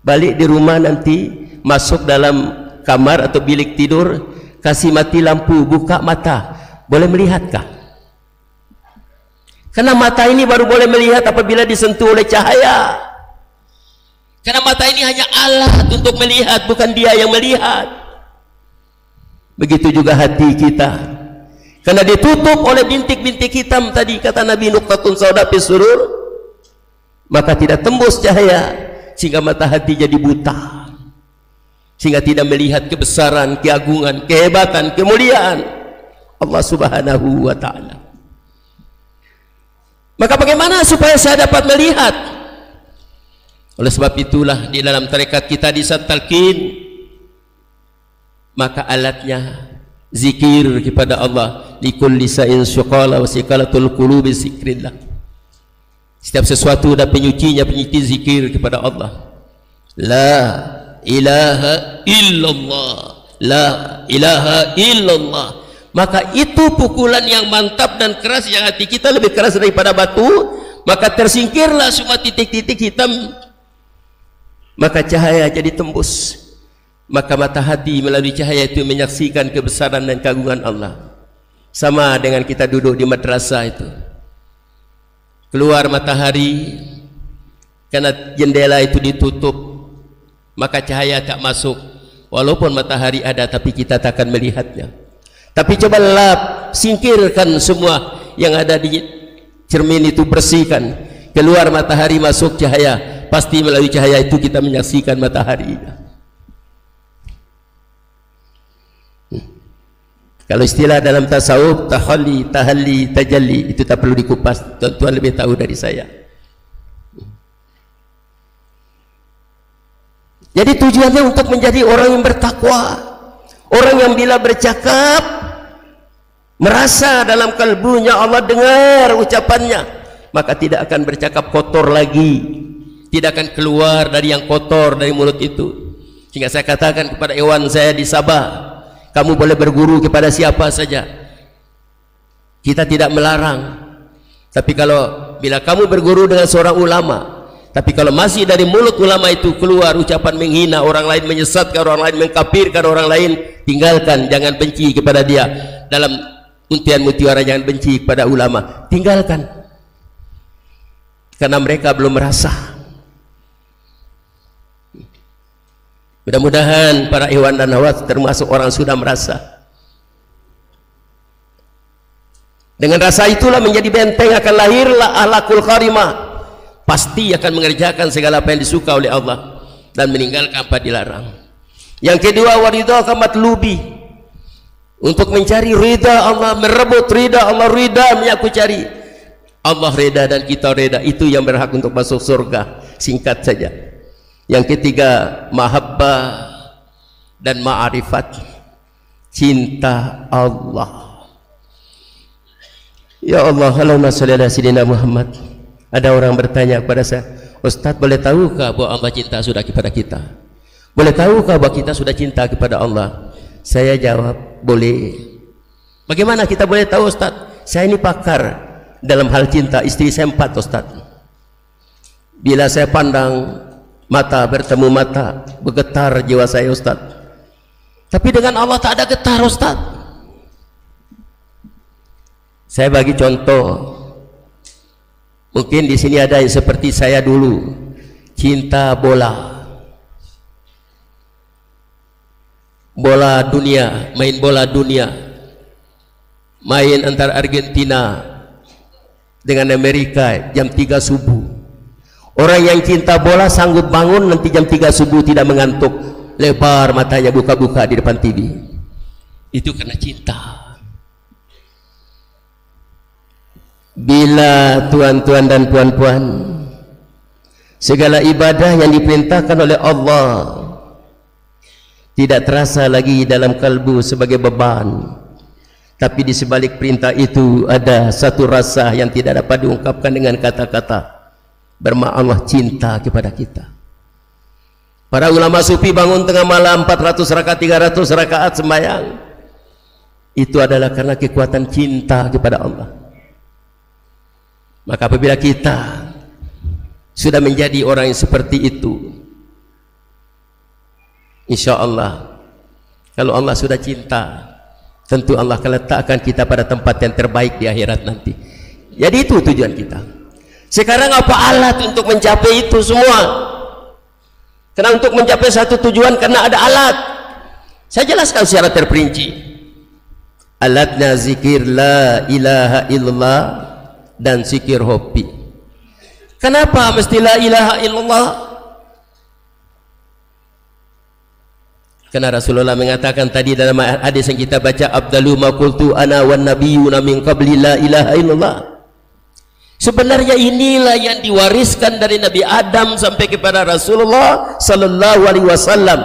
Balik di rumah nanti, masuk dalam kamar atau bilik tidur, kasih mati lampu, buka mata, boleh melihatkah? Karena mata ini baru boleh melihat apabila disentuh oleh cahaya. Karena mata ini hanya alat untuk melihat, bukan dia yang melihat. Begitu juga hati kita, karena ditutup oleh bintik-bintik hitam tadi, kata Nabi, nuktatun sauda fis surur, maka tidak tembus cahaya, sehingga mata hati jadi buta, sehingga tidak melihat kebesaran, keagungan, kehebatan, kemuliaan Allah Subhanahu wa ta'ala. Maka bagaimana supaya saya dapat melihat? Oleh sebab itulah di dalam tarekat kita di saat talqin, maka alatnya zikir kepada Allah. Likulli sa'in syuqala wa siqalatul qulubi zikrillah. Setiap sesuatu ada penyucinya, penyuci zikir kepada Allah. La ilaha illallah, la ilaha illallah. Maka itu pukulan yang mantap dan keras, yang hati kita lebih keras daripada batu. Maka tersingkirlah semua titik-titik hitam, maka cahaya jadi tembus. Maka mata hati melalui cahaya itu menyaksikan kebesaran dan keagungan Allah. Sama dengan kita duduk di madrasah itu, keluar matahari, karena jendela itu ditutup, maka cahaya tak masuk. Walaupun matahari ada, tapi kita tak akan melihatnya. Tapi coba lap, singkirkan semua yang ada di cermin itu, bersihkan, keluar matahari, masuk cahaya. Pasti melalui cahaya itu kita menyaksikan matahari. Kalau istilah dalam tasawuf, tahalli, tahalli, tajalli, itu tak perlu dikupas, tuan-tuan lebih tahu dari saya. Jadi tujuannya untuk menjadi orang yang bertakwa, orang yang bila bercakap merasa dalam kalbunya Allah dengar ucapannya, maka tidak akan bercakap kotor lagi, tidak akan keluar dari yang kotor dari mulut itu. Sehingga saya katakan kepada Iwan saya di Sabah, kamu boleh berguru kepada siapa saja, kita tidak melarang. Tapi kalau bila kamu berguru dengan seorang ulama, tapi kalau masih dari mulut ulama itu keluar ucapan menghina orang lain, menyesatkan orang lain, mengkafirkan orang lain, tinggalkan, jangan benci kepada dia. Dalam untian mutiara, jangan benci kepada ulama, tinggalkan, karena mereka belum merasa. Mudah-mudahan para Iwan dan Hawa termasuk orang sudah merasa. Dengan rasa itulah menjadi benteng, akan lahirlah ahlakul karimah. Pasti akan mengerjakan segala apa yang disuka oleh Allah dan meninggalkan apa dilarang. Yang kedua, waridha kamatlubi, untuk mencari ridha Allah, merebut ridha Allah. Ridha yang aku cari, Allah reda dan kita reda, itu yang berhak untuk masuk surga. Singkat saja. Yang ketiga, mahabbah dan ma'rifat, cinta Allah. Ya Allah, Allahumma sholli ala sayyidina Muhammad. Ada orang bertanya kepada saya, Ustaz, boleh tahukah bahwa Allah cinta sudah kepada kita? Boleh tahukah bahwa kita sudah cinta kepada Allah? Saya jawab, boleh. Bagaimana kita boleh tahu, Ustaz? Saya ini pakar. dalam hal cinta. Istri saya 4 Ustaz. Bila saya pandang mata bertemu mata, bergetar jiwa saya Ustaz. Tapi dengan Allah tak ada getar Ustaz. Saya bagi contoh. Mungkin di sini ada yang seperti saya dulu, cinta bola. Bola dunia, main bola dunia, main antara Argentina dengan Amerika jam 3 subuh. Orang yang cinta bola sanggup bangun nanti jam 3 subuh tidak mengantuk, lebar matanya buka-buka di depan TV. Itu karena cinta. Bila tuan-tuan dan puan-puan, segala ibadah yang diperintahkan oleh Allah tidak terasa lagi dalam kalbu sebagai beban, tapi di sebalik perintah itu ada satu rasa yang tidak dapat diungkapkan dengan kata-kata. Bermakna Allah cinta kepada kita. Para ulama sufi bangun tengah malam 400 rakaat 300 rakaat sembahyang, itu adalah karena kekuatan cinta kepada Allah. Maka apabila kita sudah menjadi orang yang seperti itu, insya Allah, kalau Allah sudah cinta, tentu Allah akan letakkan kita pada tempat yang terbaik di akhirat nanti. Jadi itu tujuan kita. Sekarang apa alat untuk mencapai itu semua? Karena untuk mencapai satu tujuan karena ada alat. Saya jelaskan secara terperinci. Alatnya zikir la ilaha illallah dan zikir hobi. Kenapa mesti la ilaha illallah? Karena Rasulullah mengatakan tadi dalam hadis yang kita baca, abdalu ma qultu ana wan nabiyyuna min qabli la ilaha illallah. Sebenarnya inilah yang diwariskan dari Nabi Adam sampai kepada Rasulullah sallallahu alaihi wasallam.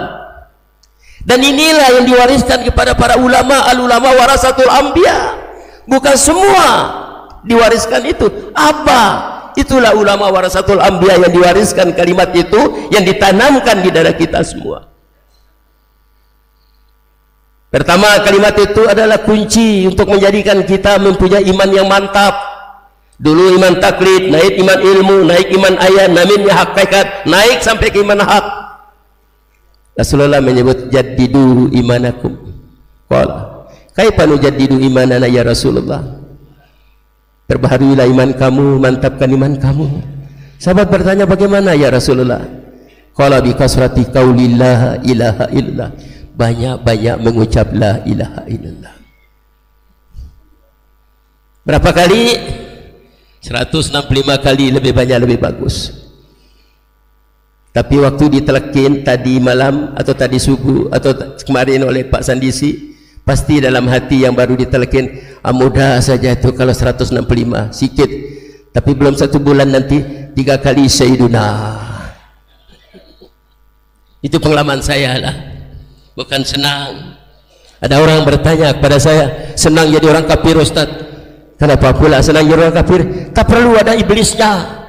Dan inilah yang diwariskan kepada para ulama, al-ulama warasatul anbiya. Bukan semua diwariskan itu. Apa? Itulah ulama warasatul anbiya yang diwariskan kalimat itu, yang ditanamkan di dada kita semua. Pertama, kalimat itu adalah kunci untuk menjadikan kita mempunyai iman yang mantap. Dulu iman taklid, naik iman ilmu, naik iman ayat, namanya hakikat, naik sampai ke iman hak. Rasulullah menyebut jaddidu imanakum. Qala, kaifa nujaddidu imanana ya Rasulullah? Perbaharuilah iman kamu, mantapkan iman kamu. Sahabat bertanya, bagaimana ya Rasulullah? Qala bi kasrati qauli la ilaha illallah. Banyak-banyak mengucap la ilaha illallah. Berapa kali? 165 kali, lebih banyak lebih bagus. Tapi waktu ditelekin tadi malam atau tadi subuh atau kemarin oleh Pak Sandisi, pasti dalam hati yang baru ditelekin, mudah saja itu kalau 165, sikit. Tapi belum 1 bulan nanti 3 kali Sayyiduna. Itu pengalaman saya lah, bukan senang. Ada orang bertanya kepada saya, senang jadi orang kafir Ustaz. Kenapa pula senang jadi orang kafir? Tak perlu ada iblisnya.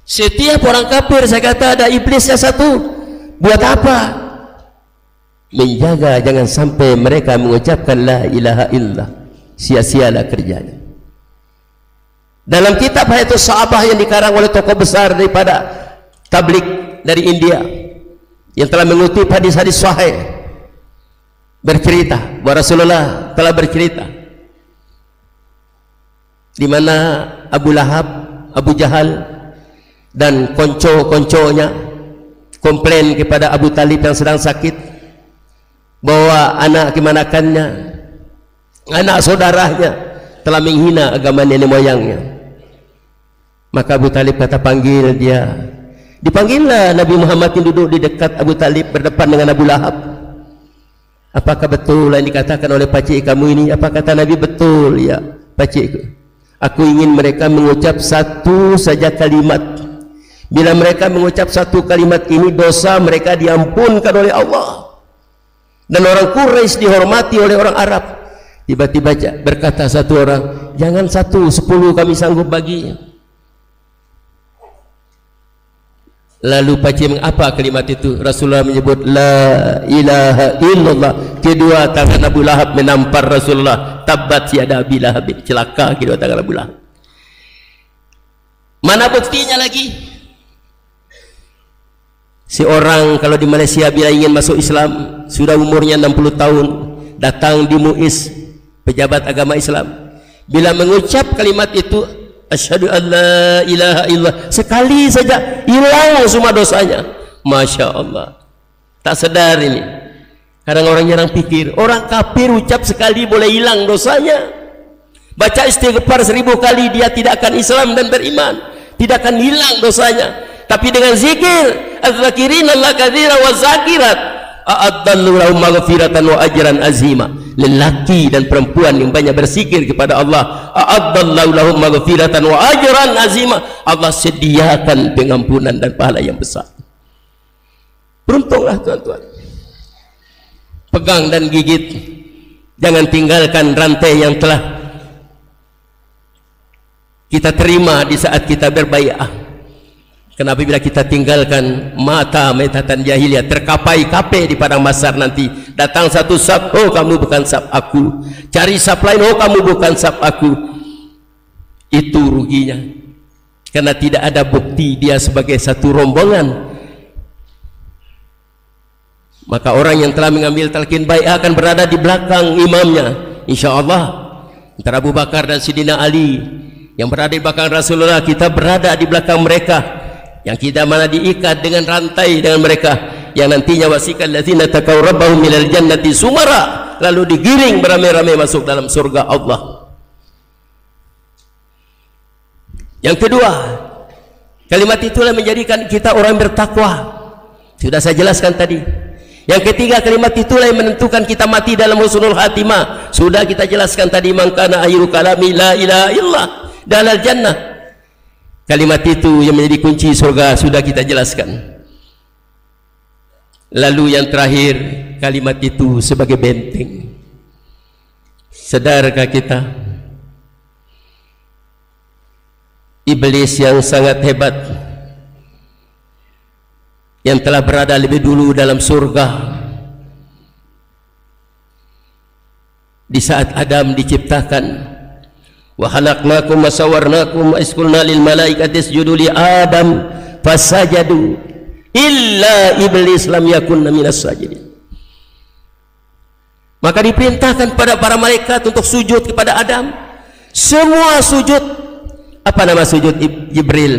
Setiap orang kafir saya kata ada iblisnya satu. Buat apa? Menjaga jangan sampai mereka mengucapkan la ilaha illallah. Sia-sialah kerjanya. Dalam kitab Hayatus Sahabah yang dikarang oleh tokoh besar daripada tablik dari India, yang telah mengutip hadis-hadis sahih, bercerita bahwa Rasulullah telah bercerita di mana Abu Lahab, Abu Jahal dan konco-konconya komplain kepada Abu Talib yang sedang sakit bahwa anak kemanakannya, anak saudaranya telah menghina agama nenek moyangnya. Maka Abu Talib kata, panggil dia. Dipanggillah Nabi Muhammad yang duduk di dekat Abu Talib berdepan dengan Abu Lahab. Apakah betul yang dikatakan oleh pakcik kamu ini? Apa kata Nabi? Betul ya pakcikku. Aku ingin mereka mengucap satu saja kalimat. Bila mereka mengucap satu kalimat ini, dosa mereka diampunkan oleh Allah. Dan orang Quraisy dihormati oleh orang Arab. Tiba-tiba berkata satu orang, jangan 1, 10 kami sanggup bagi. Lalu pakcik mengapa kalimat itu? Rasulullah menyebut la ilaha illallah. Kedua tangan Abu Lahab menampar Rasulullah. Tabbat yada Abi Lahab, celaka kedua tangan Abu Lahab. Mana buktinya lagi? Seorang kalau di Malaysia bila ingin masuk Islam, sudah umurnya 60 tahun, datang di MUIS, pejabat agama Islam, bila mengucap kalimat itu, asyhadu an la ilaha illallah, sekali saja hilang semua dosanya. Masya Allah. Tak sedar ini. Kadang orang jarang pikir, orang kafir ucap sekali boleh hilang dosanya. Baca istighfar 1000 kali dia tidak akan Islam dan beriman, tidak akan hilang dosanya. Tapi dengan zikir, az-zakirin Allah katsira wa zakirat, a'addallahu lahum maghfiratan wa ajran azima. Lelaki dan perempuan yang banyak berzikir kepada Allah, a'addallahu lahum maghfiratan wa ajran azima. Allah sediakan pengampunan dan pahala yang besar. Beruntunglah tuan-tuan. Pegang dan gigit. Jangan tinggalkan rantai yang telah kita terima di saat kita berbai'ah. Kenapa bila kita tinggalkan mata metatan jahiliyah, terkapai-kapai di padang mahsyar nanti, datang satu saf, oh kamu bukan saf aku, cari saf lain, oh kamu bukan saf aku. Itu ruginya, karena tidak ada bukti dia sebagai satu rombongan. Maka orang yang telah mengambil talqin bai'ah akan berada di belakang imamnya, insyaallah. Antara Abu Bakar dan Sidina Ali yang berada di belakang Rasulullah, kita berada di belakang mereka yang kita mana diikat dengan rantai dengan mereka, yang nantinya wasiqal ladzina taqaw rabbahum minal jannati sumara, lalu digiring beramai-ramai masuk dalam surga Allah. Yang kedua, kalimat itulah menjadikan kita orang bertakwa. Sudah saya jelaskan tadi. Yang ketiga, kalimat itulah yang menentukan kita mati dalam husnul khatimah. Sudah kita jelaskan tadi, man kana akhiru kalami la ilaha illallah dalal jannah. Kalimat itu yang menjadi kunci surga sudah kita jelaskan. Lalu yang terakhir, kalimat itu sebagai benteng. Sadarkah kita? Iblis yang sangat hebat, yang telah berada lebih dulu dalam surga, di saat Adam diciptakan, wa khalaqnakum wa sawwarnakum wa isqulna lil malaikati isjudu li Adam fasajadu illa iblis lam yakunna minas sajidin. Maka diperintahkan kepada para malaikat untuk sujud kepada Adam. Semua sujud. Apa nama sujud Jibril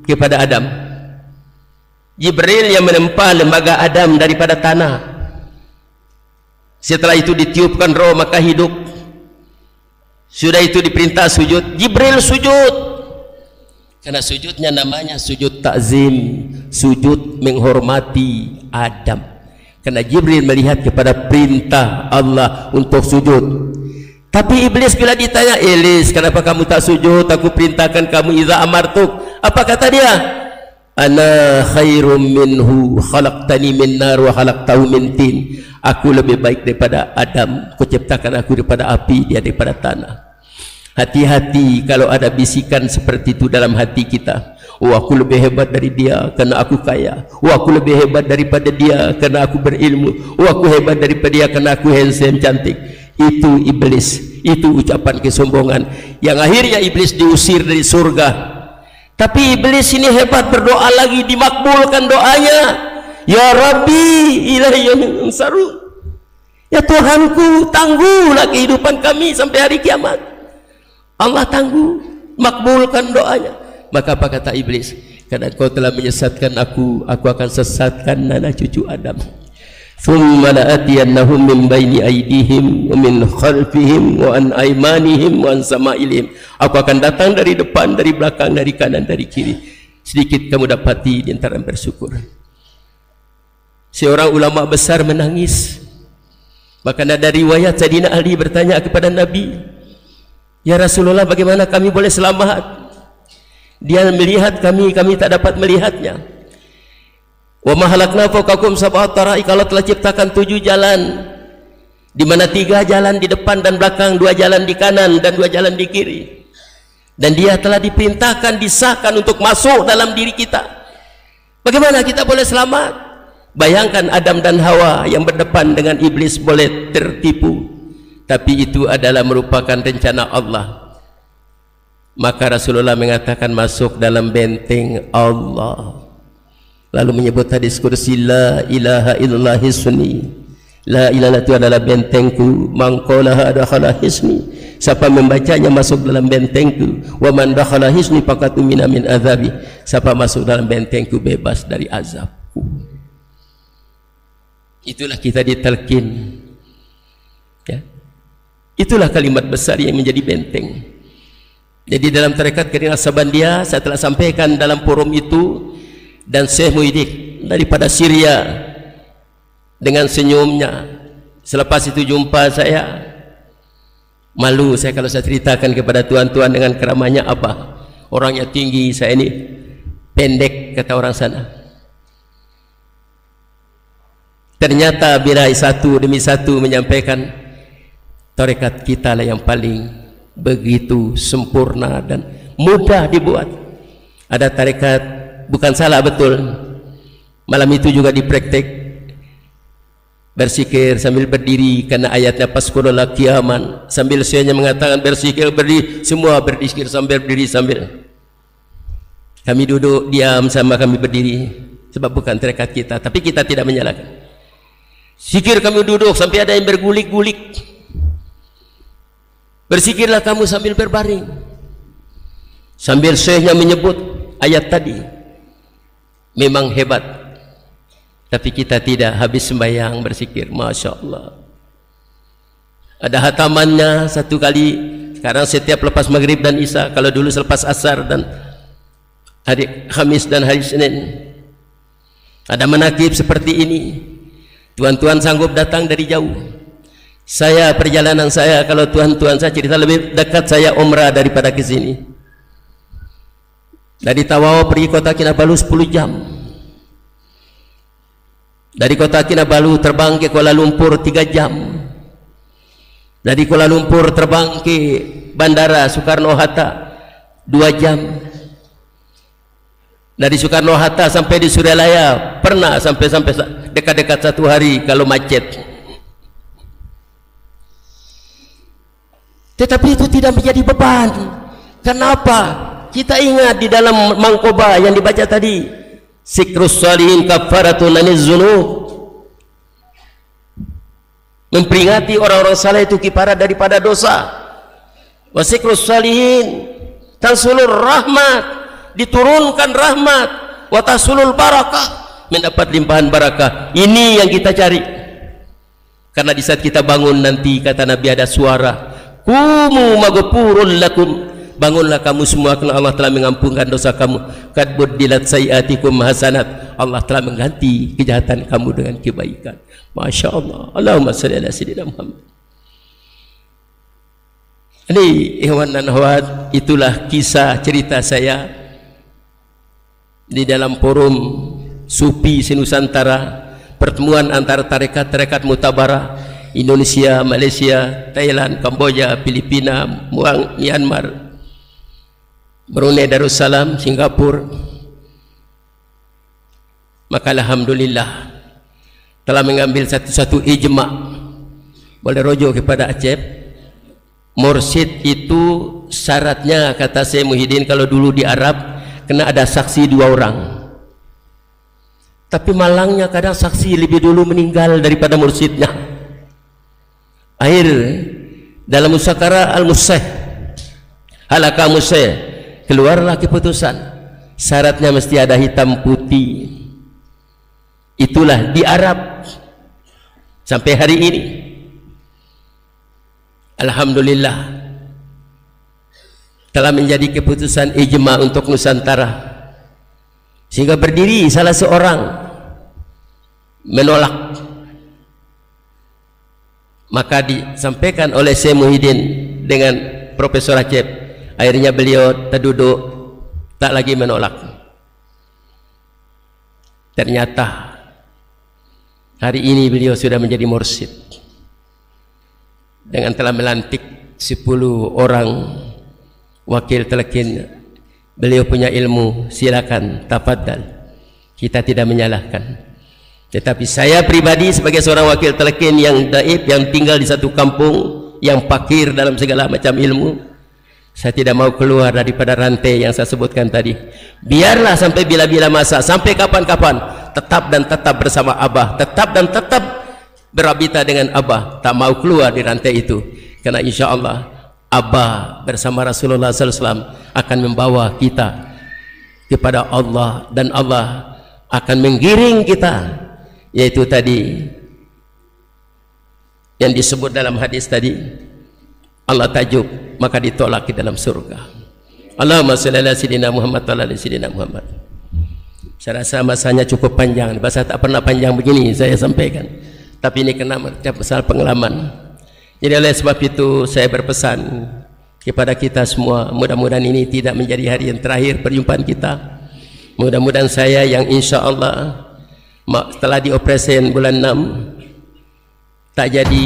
kepada Adam? Jibril yang menempa lembaga Adam daripada tanah. Setelah itu ditiupkan roh maka hidup. Sudah itu diperintah sujud, Jibril sujud. Karena sujudnya namanya sujud takzim, sujud menghormati Adam. Karena Jibril melihat kepada perintah Allah untuk sujud. Tapi iblis bila ditanya, Iblis kenapa kamu tak sujud? Aku perintahkan kamu, iza amartuk. Apa kata dia? Ana khairum minhu khalaqtani min nar wa khalaqtahu min tin. Aku lebih baik daripada Adam. Kau ciptakan aku daripada api, dia daripada tanah. Hati-hati kalau ada bisikan seperti itu dalam hati kita. Oh, aku lebih hebat dari dia karena aku kaya. Oh, aku lebih hebat daripada dia karena aku berilmu. Oh, aku hebat daripada dia karena aku handsome, cantik. Itu iblis. Itu ucapan kesombongan yang akhirnya iblis diusir dari surga. Tapi iblis ini hebat, berdoa lagi, dimakbulkan doanya. Ya Rabbi ilayya ansarun. Ya Tuhanku, tangguhlah kehidupan kami sampai hari kiamat. Allah tangguh, makbulkan doanya. Maka apa kata iblis? Karena kau telah menyesatkan aku akan sesatkan anak cucu Adam. Thumma la'atiyannahum min baini aydihim wa min khalfihim wa an aymanihim wa an sama'ilihim. Aku akan datang dari depan, dari belakang, dari kanan, dari kiri. Sedikit kamu dapati di antara bersyukur. Seorang ulama besar menangis. Maka ada riwayat Sayyidina Ali bertanya kepada Nabi, ya Rasulullah, bagaimana kami boleh selamat? Dia melihat kami tak dapat melihatnya. Wa ma halakna fawqakum sab'at tara'iq, kalau telah ciptakan 7 jalan, di mana 3 jalan di depan dan belakang, 2 jalan di kanan dan 2 jalan di kiri. Dan dia telah diperintahkan, disahkan untuk masuk dalam diri kita. Bagaimana kita boleh selamat? Bayangkan Adam dan Hawa yang berdepan dengan iblis boleh tertipu. tapi itu adalah merupakan rencana Allah. Maka Rasulullah mengatakan masuk dalam benteng Allah, lalu menyebut hadis kursi, la ilaha illallah hisni, la ilaha itu adalah bentengku, man qalaha dakhala hisni, siapa membacanya masuk dalam bentengku, wa man dakhala hisni faqad umina min azabi, siapa masuk dalam bentengku bebas dari azabku. Itulah kita ditalkin, ya. Itulah kalimat besar yang menjadi benteng. Jadi dalam tarekat Qarinah Sabandia saya telah sampaikan dalam forum itu, dan Syekh Muhyiddin daripada Syria dengan senyumnya selepas itu jumpa saya, malu saya kalau saya ceritakan kepada tuan-tuan dengan keramahnya apa, orangnya tinggi, saya ini pendek kata orang sana. Ternyata bila satu demi satu menyampaikan, tarekat kita lah yang paling begitu sempurna dan mudah dibuat. Ada tarekat bukan salah, betul, malam itu juga dipraktek berzikir sambil berdiri karena ayatnya paskurullah kiaman, sambil saya mengatakan berzikir berdiri, semua berzikir sambil berdiri, sambil kami duduk diam sama kami berdiri, sebab bukan tarekat kita, tapi kita tidak menyalahkan. Zikir kami duduk sampai ada yang bergulik-gulik. Berzikirlah kamu sambil berbaring, sambil syekhnya menyebut ayat tadi. Memang hebat, tapi kita tidak habis sembahyang berzikir. Masya Allah, ada hatamannya satu kali sekarang setiap lepas maghrib dan isya, kalau dulu selepas asar dan hari Khamis dan hari Senin. Ada manakib seperti ini. Tuan-tuan sanggup datang dari jauh. Saya perjalanan saya, kalau tuan-tuan saya cerita, lebih dekat saya umrah daripada ke sini. Dari Tawau pergi kota Kinabalu 10 jam. Dari kota Kinabalu terbang ke Kuala Lumpur 3 jam. Dari Kuala Lumpur terbang ke Bandara Soekarno-Hatta 2 jam. Dari Soekarno-Hatta sampai di Suryalaya pernah sampai dekat-dekat 1 hari kalau macet. Tetapi itu tidak menjadi beban. Kenapa? Kita ingat di dalam mangkoba yang dibaca tadi, Zikrus Shalihin kafaratun laniz dzunub, memperingati orang-orang saleh itu kiparat daripada dosa. Wa Zikrus Shalihin tansulur rahmat, diturunkan rahmat, wa tasulul barakah, mendapat limpahan barakah. Ini yang kita cari. Karena di saat kita bangun nanti, kata Nabi, ada suara, kumu maghfurun lakum, bangunlah kamu semua karena Allah telah mengampunkan dosa kamu. Qad buddilat sayiatikum hasanat, Allah telah mengganti kejahatan kamu dengan kebaikan. Masya Allah. Allahumma salli ala sayyidina Muhammad. Ini ikhwan dan akhwat, itulah kisah cerita saya di dalam forum Sufi Sinusantara, pertemuan antara tarekat-tarekat mutabarah Indonesia, Malaysia, Thailand, Kamboja, Filipina, Myanmar, Brunei Darussalam, Singapura. Maka alhamdulillah telah mengambil satu-satu ijma'. Boleh rujuk kepada Aceh. Mursyid itu syaratnya, kata Syekh Muhyiddin, kalau dulu di Arab kena ada saksi 2 orang. Tapi malangnya kadang saksi lebih dulu meninggal daripada mursyidnya. Akhir dalam musyakara al-musah halaka musah, keluarlah keputusan syaratnya mesti ada hitam putih. Itulah di Arab sampai hari ini. Alhamdulillah telah menjadi keputusan ijma untuk Nusantara, sehingga berdiri salah seorang menolak. Maka disampaikan oleh Syekh Muhyiddin dengan Profesor Acep, akhirnya beliau terduduk, tak lagi menolak. Ternyata hari ini beliau sudah menjadi mursyid dengan telah melantik 10 orang wakil telkin. Beliau punya ilmu, silakan, tafadhal, kita tidak menyalahkan. Tetapi saya pribadi sebagai seorang wakil telkin yang daib, yang tinggal di satu kampung yang fakir dalam segala macam ilmu. Saya tidak mau keluar daripada rantai yang saya sebutkan tadi. Biarlah sampai bila-bila masa, sampai kapan-kapan, tetap dan tetap bersama Abah, tetap dan tetap berabita dengan Abah, tak mau keluar di rantai itu. Karena insya Allah Abah bersama Rasulullah SAW akan membawa kita kepada Allah, dan Allah akan menggiring kita, yaitu tadi yang disebut dalam hadis tadi, Allah tajuk maka ditolak di dalam surga. Allahumma shalli ala sayyidina Muhammad wa ala ali sayyidina Muhammad. Saya rasa masanya cukup panjang, bahasa tak pernah panjang begini saya sampaikan, tapi ini kena masalah pengalaman. Jadi oleh sebab itu saya berpesan kepada kita semua, mudah-mudahan ini tidak menjadi hari yang terakhir perjumpaan kita. Mudah-mudahan saya yang insya Allah setelah dioperasi bulan 6 tak jadi